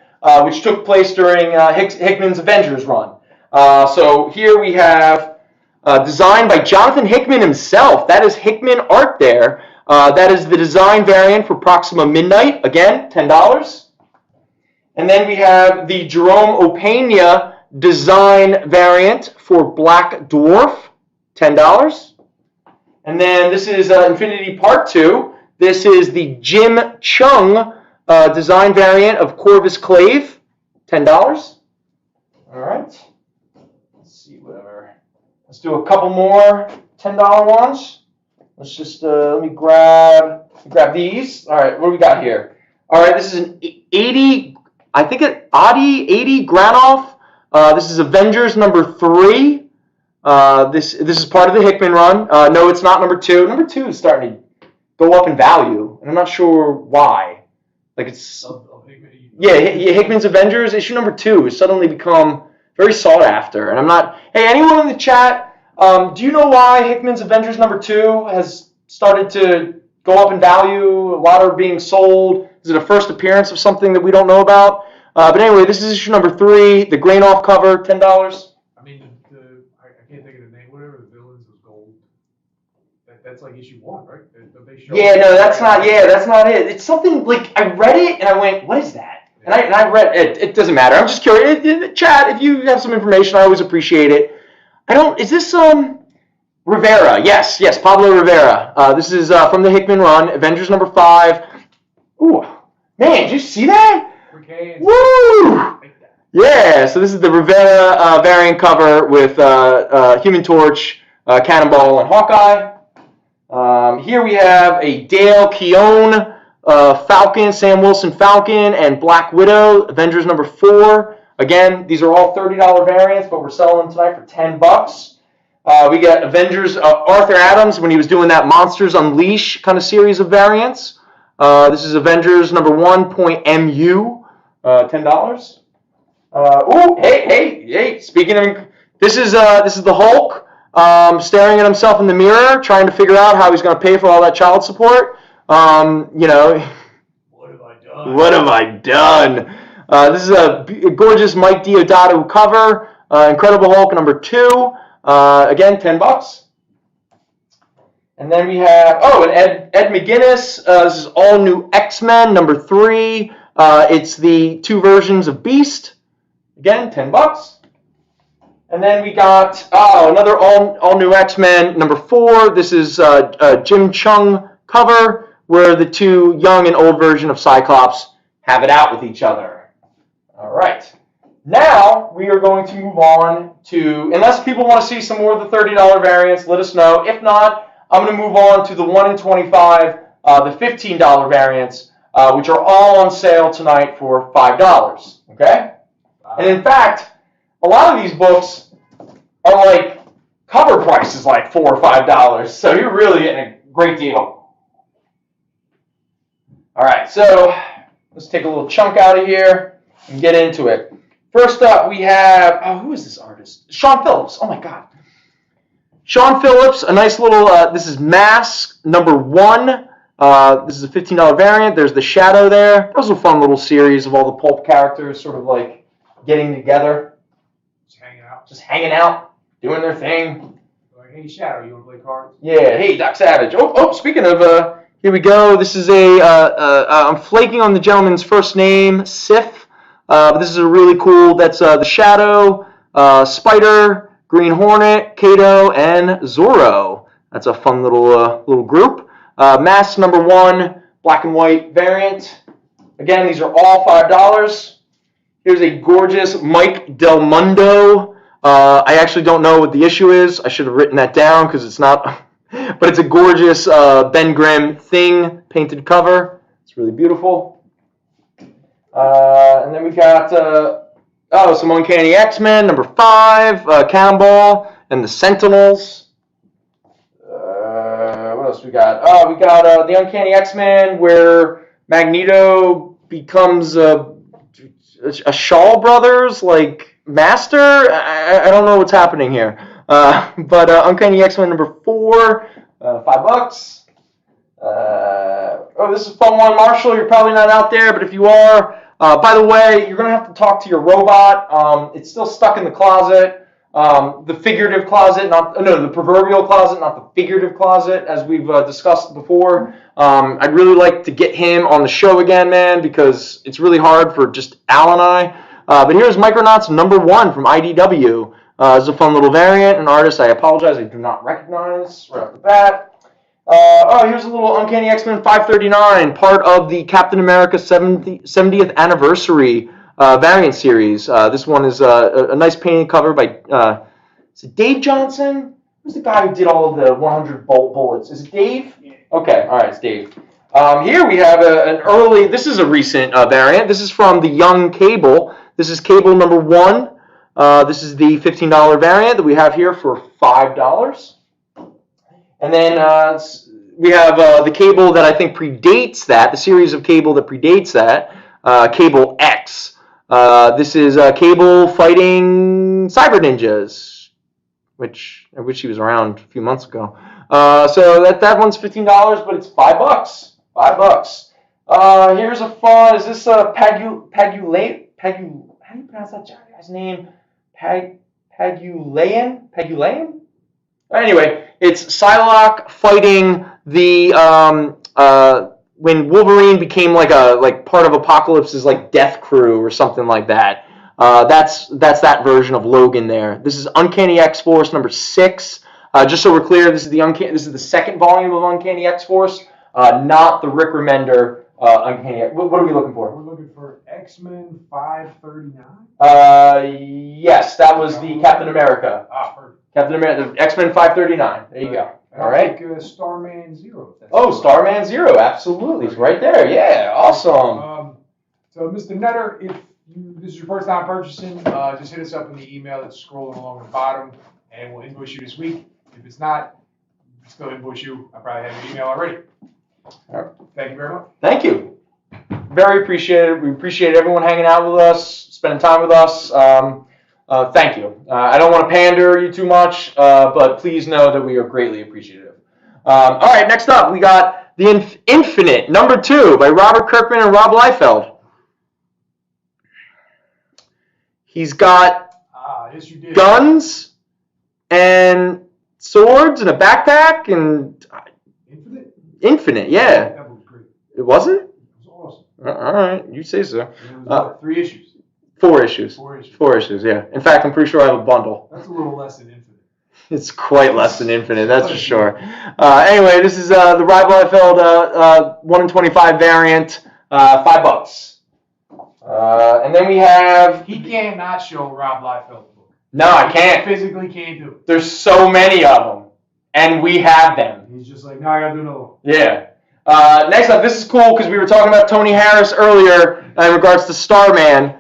which took place during Hickman's Avengers run. So here we have designed by Jonathan Hickman himself. That is Hickman art there. That is the design variant for Proxima Midnight. Again, $10. And then we have the Jerome Opeña design variant for Black Dwarf, $10. And then this is Infinity Part 2. This is the Jim Chung design variant of Corvus Clave, $10. All right. Let's see, whatever. Let's do a couple more $10 ones. Let's just, let me grab these. All right, what do we got here? All right, this is an 80, I think it, Adi 80 Granoff. This is Avengers #3. This is part of the Hickman run. No, it's not #2. #2 is starting to go up in value, and I'm not sure why. Like it's Hickman's Avengers issue #2 has suddenly become very sought after, and I'm not. Hey, anyone in the chat, do you know why Hickman's Avengers #2 has started to go up in value? A lot are being sold. Is it a first appearance of something that we don't know about? But anyway, this is issue #3, the Grainoff cover, $10. I mean, I can't think of the name. Whatever the villains was gold. That's like issue 1, right? They show that's not it. It's something like I read it and I went, what is that? And I read it. It doesn't matter. I'm just curious. Chat, if you have some information, I always appreciate it. Is this Rivera? Yes, Pablo Rivera. This is from the Hickman run, Avengers #5. Ooh, man, did you see that? Woo! Yeah, so this is the Rivera variant cover with Human Torch, Cannonball, and Hawkeye. Here we have a Dale Keown Falcon, Sam Wilson Falcon, and Black Widow, Avengers #4. Again, these are all $30 variants, but we're selling them tonight for $10. We got Avengers, Arthur Adams when he was doing that Monsters Unleash kind of series of variants. This is Avengers #1.MU, $10. Hey! Speaking of, this is the Hulk staring at himself in the mirror, trying to figure out how he's going to pay for all that child support. What have I done? This is a gorgeous Mike Deodato cover. Incredible Hulk #2. Again, $10. And then we have and Ed McGuinness. This is all new X-Men #3. It's the 2 versions of Beast. Again, $10. And then we got another all new X-Men #4. This is a Jim Chung cover where the 2 young and old version of Cyclops have it out with each other. All right. Now we are going to move on to, unless people want to see some more of the $30 variants, let us know. If not, I'm going to move on to the 1 in 25, the $15 variants, which are all on sale tonight for $5. Okay? And in fact, a lot of these books are like cover prices like $4 or $5, so you're really getting a great deal. All right, so let's take a little chunk out of here and get into it. First up, we have, who is this artist? Sean Phillips. Oh my God. Sean Phillips, a nice little, this is Mask #1. This is a $15 variant. There's the Shadow there. That was a fun little series of all the pulp characters sort of like getting together. Just hanging out, doing their thing. Like, hey, Shadow, you want to play cards? Yeah, hey, Doc Savage. Speaking of, here we go. This is I'm flaking on the gentleman's first name, Sif. But this is a really cool, that's the Shadow, Spider, Green Hornet, Kato, and Zorro. That's a fun little group. Mask #1, black and white variant. Again, these are all $5. Here's a gorgeous Mike Del Mundo. I actually don't know what the issue is. I should have written that down because it's not, but it's a gorgeous Ben Grimm Thing painted cover. It's really beautiful. And then we got some Uncanny X-Men #5, Cannonball, and the Sentinels. What else we got? We got the Uncanny X-Men where Magneto becomes a Shaw Brothers master. I don't know what's happening here. But Uncanny X-Men #4, $5. This is a fun one, Marshall. You're probably not out there, but if you are, by the way, you're going to have to talk to your robot. It's still stuck in the closet. The figurative closet, the proverbial closet, not the figurative closet, as we've discussed before. I'd really like to get him on the show again, man, because it's really hard for just Al and I. But here's Micronauts #1 from IDW. It's a fun little variant. An artist I apologize, I do not recognize right off the bat. Here's a little Uncanny X-Men 539, part of the Captain America 70th anniversary variant series. This one is a nice painted cover by is it Dave Johnson? Who's the guy who did all of the 100 bullets? Is it Dave? Yeah. Okay, all right, it's Dave. Here we have this is a recent variant. This is from the Young Cable. This is Cable #1. This is the $15 variant that we have here for $5. And then we have the Cable that I think predates that, the series of Cable that predates that, Cable X. This is Cable fighting cyber ninjas, which I wish he was around a few months ago. So that one's $15, but it's $5. $5. Here's a fun. Is this Pagulayan? How do you pronounce that guy's name? Pagulayan? Anyway, it's Psylocke fighting the when Wolverine became like part of Apocalypse's Death Crew or something like that. That's that version of Logan there. This is Uncanny X-Force #6. Just so we're clear, this is the second volume of Uncanny X-Force, not the Rick Remender Uncanny. What are we looking for? We're looking for X-Men 539. Yes, that was the Captain America. Perfect. Captain America, the X-Men 539. There you go. All right. Starman 0. Starman 0, absolutely. It's right there. Yeah, awesome. So, Mr. Nutter, if this is your first time purchasing, just hit us up in the email that's scrolling along the bottom, and we'll invoice you this week. If it's not, we'll still invoice you. I probably have your email already. All right. Thank you very much. Thank you. Very appreciated. We appreciate everyone hanging out with us, spending time with us. Thank you. I don't want to pander you too much, but please know that we are greatly appreciative. All right, next up, we got The Infinite, #2 by Robert Kirkman and Rob Liefeld. He's got yes, you did. guns and swords and a backpack and... Infinite, yeah. That was great. It wasn't? It was awesome. All right, you say so. It was 3 issues. 4 issues. 4 issues. 4 issues, yeah. In fact, I'm pretty sure I have a bundle. That's a little less than Infinite. It's quite less than Infinite, that's for sure. Anyway, this is the Rob Liefeld 1 in 25 variant, $5. And then we have... He can't not show Rob Liefeld's book. No, I can't. He physically can't do it. There's so many of them, and we have them. He's just like, no, I gotta do another one. Yeah. Next up, this is cool because we were talking about Tony Harris earlier in regards to Starman.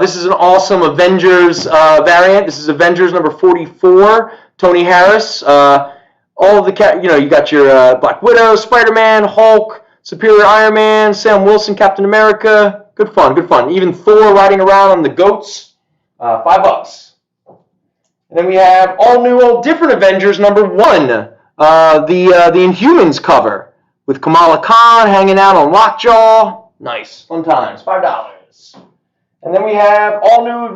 This is an awesome Avengers variant. This is Avengers #44. Tony Harris. All of the you got your Black Widow, Spider-Man, Hulk, Superior Iron Man, Sam Wilson, Captain America. Good fun, good fun. Even Thor riding around on the goats. $5. And then we have All New, All Different Avengers #1, the Inhumans cover with Kamala Khan hanging out on Lockjaw. Nice, fun times, $5. And then we have All New,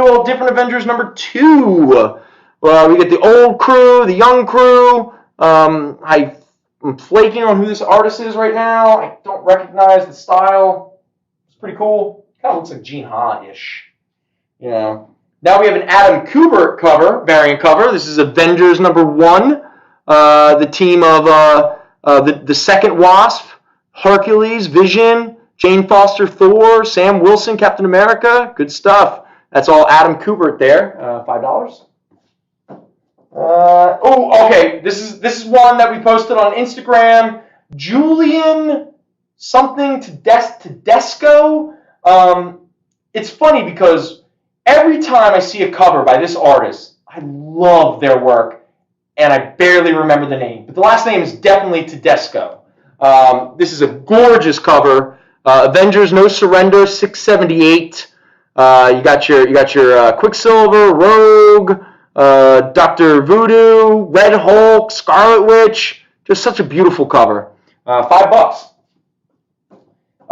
All Different Avengers #2. We get the old crew, the young crew. I'm flaking on who this artist is right now. I don't recognize the style. It's pretty cool. Kind of looks like Gene Ha-ish. You know. Now we have an Adam Kubert cover, variant cover. This is Avengers #1. The team of the Second Wasp, Hercules, Vision, Jane Foster, Thor, Sam Wilson, Captain America. Good stuff. That's all Adam Kubert there. $5. Okay. This is one that we posted on Instagram. Julian something Tedesco. It's funny because every time I see a cover by this artist, I love their work, and I barely remember the name. But the last name is definitely Tedesco. This is a gorgeous cover. Avengers No Surrender 678. You got your Quicksilver, Rogue, Dr. Voodoo, Red Hulk, Scarlet Witch. Just such a beautiful cover. $5.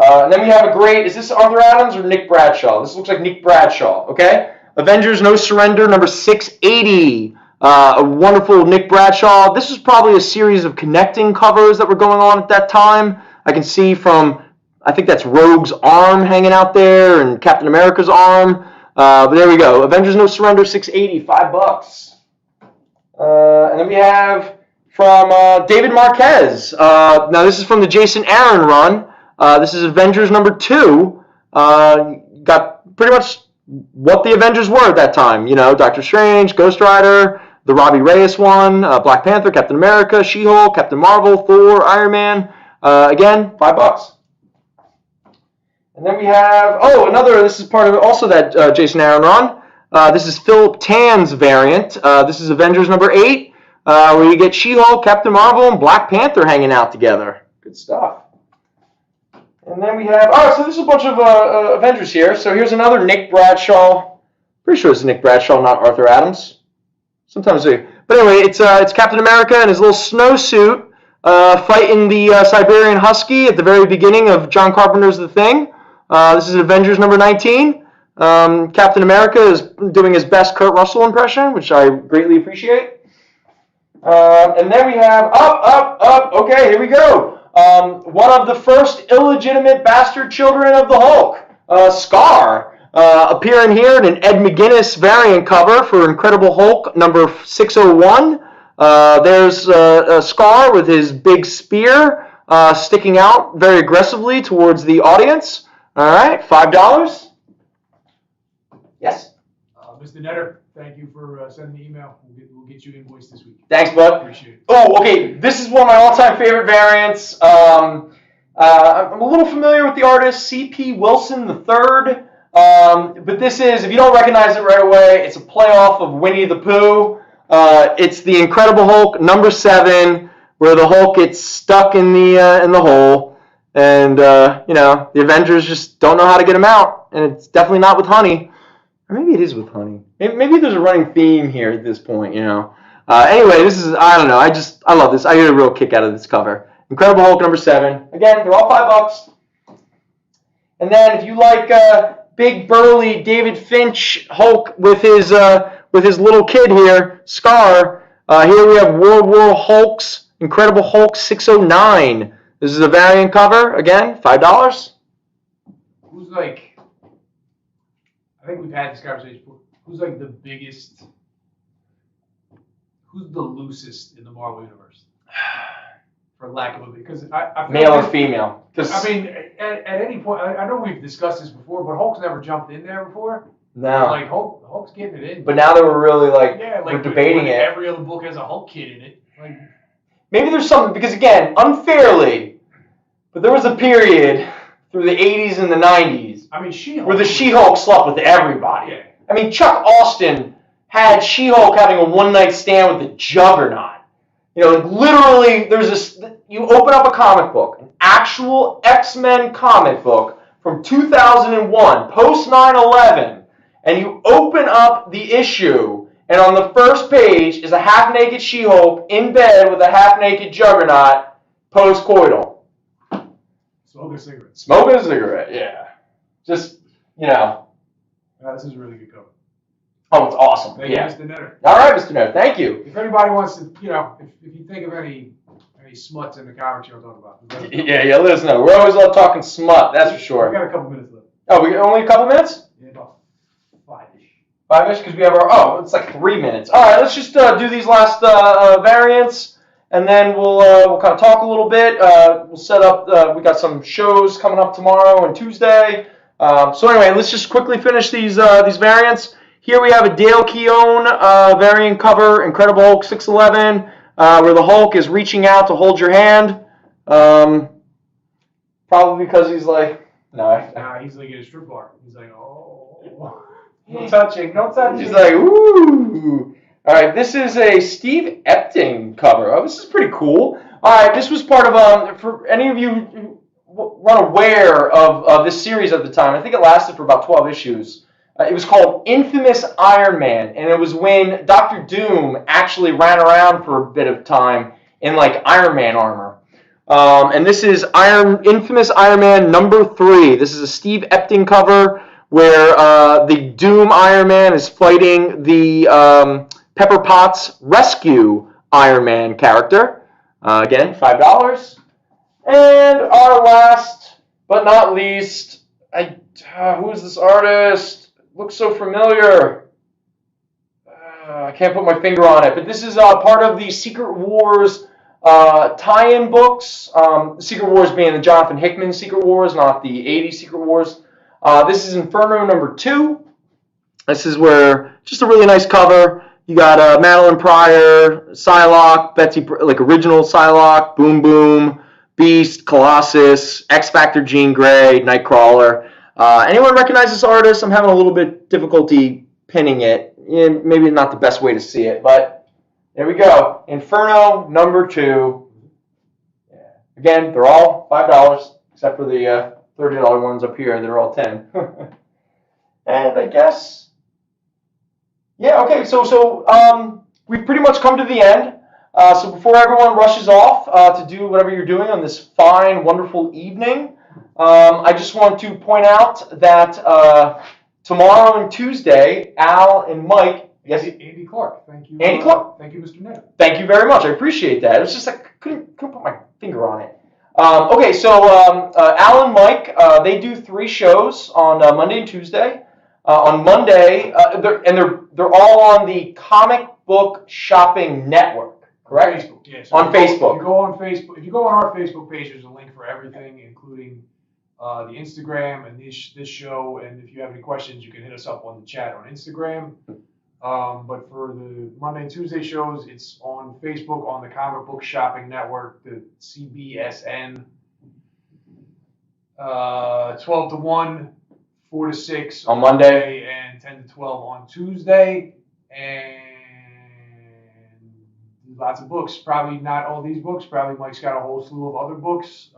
And then we have is this Arthur Adams or Nick Bradshaw? This looks like Nick Bradshaw, okay? Avengers No Surrender #680. A wonderful Nick Bradshaw. This was probably a series of connecting covers that were going on at that time. I can see from, I think that's Rogue's arm hanging out there and Captain America's arm. But there we go. Avengers No Surrender 680, $5. And then we have from David Marquez. Now this is from the Jason Aaron run. This is Avengers #2. Got pretty much what the Avengers were at that time. You know, Doctor Strange, Ghost Rider, the Robbie Reyes one, Black Panther, Captain America, She-Hulk, Captain Marvel, Thor, Iron Man. Again, $5. And then we have, this is part of also that Jason Aaron run. This is Philip Tan's variant. This is Avengers #8, where you get She-Hulk, Captain Marvel, and Black Panther hanging out together. Good stuff. And then we have, so there's a bunch of Avengers here. So here's another Nick Bradshaw. Pretty sure it's Nick Bradshaw, not Arthur Adams. Sometimes they, but anyway, it's Captain America in his little snowsuit fighting the Siberian Husky at the very beginning of John Carpenter's The Thing. This is Avengers #19. Captain America is doing his best Kurt Russell impression, which I greatly appreciate. And then we have Okay, here we go. One of the first illegitimate bastard children of the Hulk, Scar, appearing here in an Ed McGuinness variant cover for Incredible Hulk #601. There's Scar with his big spear sticking out very aggressively towards the audience. All right, $5. Yes? Mr. Netter, thank you for sending the email. We'll get you invoiced this week. Thanks, bud. Appreciate it. Oh, okay. This is one of my all-time favorite variants. I'm a little familiar with the artist, C.P. Wilson III. But this is, if you don't recognize it right away, it's a playoff of Winnie the Pooh. It's the Incredible Hulk #7, where the Hulk gets stuck in the hole. And, the Avengers just don't know how to get him out. And it's definitely not with honey. Or maybe it is with honey. Maybe there's a running theme here at this point, Anyway, this is, I don't know. I love this. I get a real kick out of this cover. Incredible Hulk #7. Again, they're all $5. And then if you like big, burly David Finch Hulk with his little kid here, Scar, here we have World War Hulk's Incredible Hulk 609. This is a variant cover. Again, $5. Who's like, I think we've had this conversation before. Who's like the biggest, who's the loosest in the Marvel Universe? For lack of a, because I feel male or female? I mean, at any point, I know we've discussed this before, but Hulk's never jumped in there before. No. Like Hulk's getting it in. But now that we're really we're debating it. Every other book has a Hulk kid in it. Like, maybe there's something, because again, unfairly, but there was a period through the 80s and the 90s. I mean, She-Hulk. Where the She-Hulk slept with everybody. Yeah. I mean, Chuck Austin had She-Hulk having a one-night stand with the Juggernaut. Literally, there's this, you open up a comic book, an actual X-Men comic book from 2001, post 9/11, and you open up the issue, and on the first page is a half-naked She-Hulk in bed with a half-naked Juggernaut post-coital. Smoking a cigarette. Smoking a cigarette, yeah. Just, you know. This is a really good cover. Oh, it's awesome. Thank you, Mr. Netter. All right, Mr. Netter, thank you. If anybody wants to, you know, if you think of any smuts in the comics you want to talk about. Yeah, let us know. We're always love talking smut, that's for sure. We got a couple minutes left. Oh, we only a couple minutes? Yeah, about 5-ish. 5-ish, because we have our, it's like 3 minutes. All right, let's just do these last variants, and then we'll kind of talk a little bit. We'll set up, we got some shows coming up tomorrow and Tuesday. So anyway, let's just quickly finish these variants. Here we have a Dale Keown variant cover, Incredible Hulk 611, where the Hulk is reaching out to hold your hand. Probably because he's like, Nah, he's like at a strip bar. He's like, oh, no touching. He's like, ooh. All right, this is a Steve Epting cover. Oh, this is pretty cool. All right, this was part of, for any of you who weren't aware of this series at the time, I think it lasted for about 12 issues. It was called Infamous Iron Man, and it was when Dr. Doom actually ran around for a bit of time in like Iron Man armor. And this is Infamous Iron Man #3. This is a Steve Epting cover where the Doom Iron Man is fighting the Pepper Potts Rescue Iron Man character. Again, $5. And our last but not least, who is this artist? Looks so familiar. I can't put my finger on it, but this is part of the Secret Wars tie-in books. Secret Wars being the Jonathan Hickman Secret Wars, not the 80s Secret Wars. This is Inferno #2. This is where, just a really nice cover. You got Madeline Pryor, Psylocke, Betsy, like original Psylocke, Boom Boom, Beast, Colossus, X-Factor Jean Grey, Nightcrawler. Anyone recognize this artist? I'm having a little bit difficulty pinning it. Maybe not the best way to see it, but there we go. Inferno #2. Yeah. Again, they're all $5, except for the $30 ones up here. They're all $10. And I guess, yeah, okay. So we've pretty much come to the end. So before everyone rushes off to do whatever you're doing on this fine, wonderful evening, I just want to point out that tomorrow and Tuesday, Al and Mike. Yes, Andy Clark. Thank you. Andy Clark. Thank you, Mr. Netter. Thank you very much. I appreciate that. It was just like I couldn't put my finger on it. Okay, so Al and Mike, they do 3 shows on Monday and Tuesday. On Monday, they're all on the Comic Book Shopping Network, correct? Facebook, yeah. So on Facebook. If you go on our Facebook page, there's a link for everything, including the Instagram and this show. And if you have any questions, you can hit us up on the chat on Instagram. But for the Monday and Tuesday shows, it's on Facebook on the Comic Book Shopping Network, the CBSN, 12 to 1, 4 to 6 on Monday, and 10 to 12 on Tuesday, and lots of books. Probably not all these books. Probably Mike's got a whole slew of other books.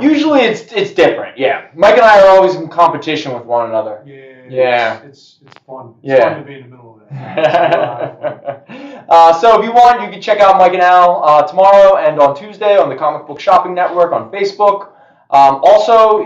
Usually it's different. Yeah, Mike and I are always in competition with one another. Yeah. It's fun. It's fun to be in the middle of that. So if you want, you can check out Mike and Al tomorrow and on Tuesday on the Comic Book Shopping Network on Facebook. Also,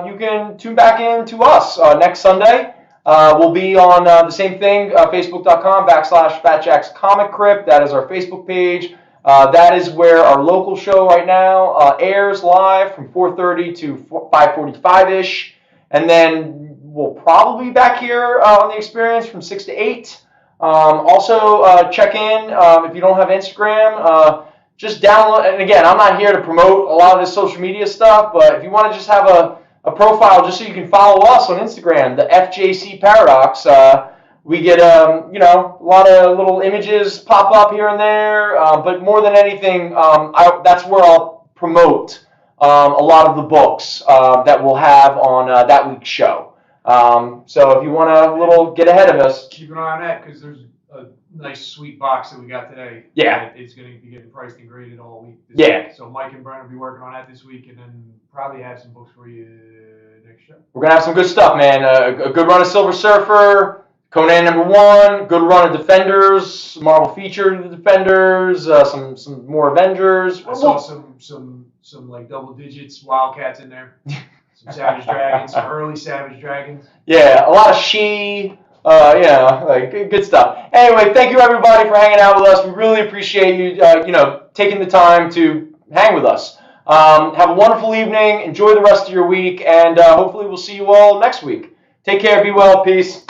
you can tune back in to us next Sunday. We'll be on the same thing, facebook.com/Jacks Comicrypt. That is our Facebook page. That is where our local show right now airs live from 4:30 to 5:45-ish. And then we'll probably be back here on the Experience from 6 to 8. Also, check in if you don't have Instagram. Just download, and again, I'm not here to promote a lot of this social media stuff, but if you want to just have a profile just so you can follow us on Instagram, the FJC Paradox, we get a lot of little images pop up here and there, but more than anything, that's where I'll promote a lot of the books that we'll have on that week's show. So if you want to get ahead of us, keep an eye on that, because there's a nice sweet box that we got today. Yeah. It's going to be getting priced and graded all week. Yeah. Week. So Mike and Brent will be working on that this week, and then probably have some books for you next show. We're going to have some good stuff, man. A good run of Silver Surfer, Conan #1, good run of Defenders, Marvel featured the Defenders, some more Avengers. I saw some like double digits Wildcats in there. Some Savage Dragons, some early Savage Dragons. Yeah, a lot of She, like good stuff. Anyway, thank you everybody for hanging out with us. We really appreciate you, taking the time to hang with us. Have a wonderful evening. Enjoy the rest of your week, and hopefully we'll see you all next week. Take care. Be well. Peace.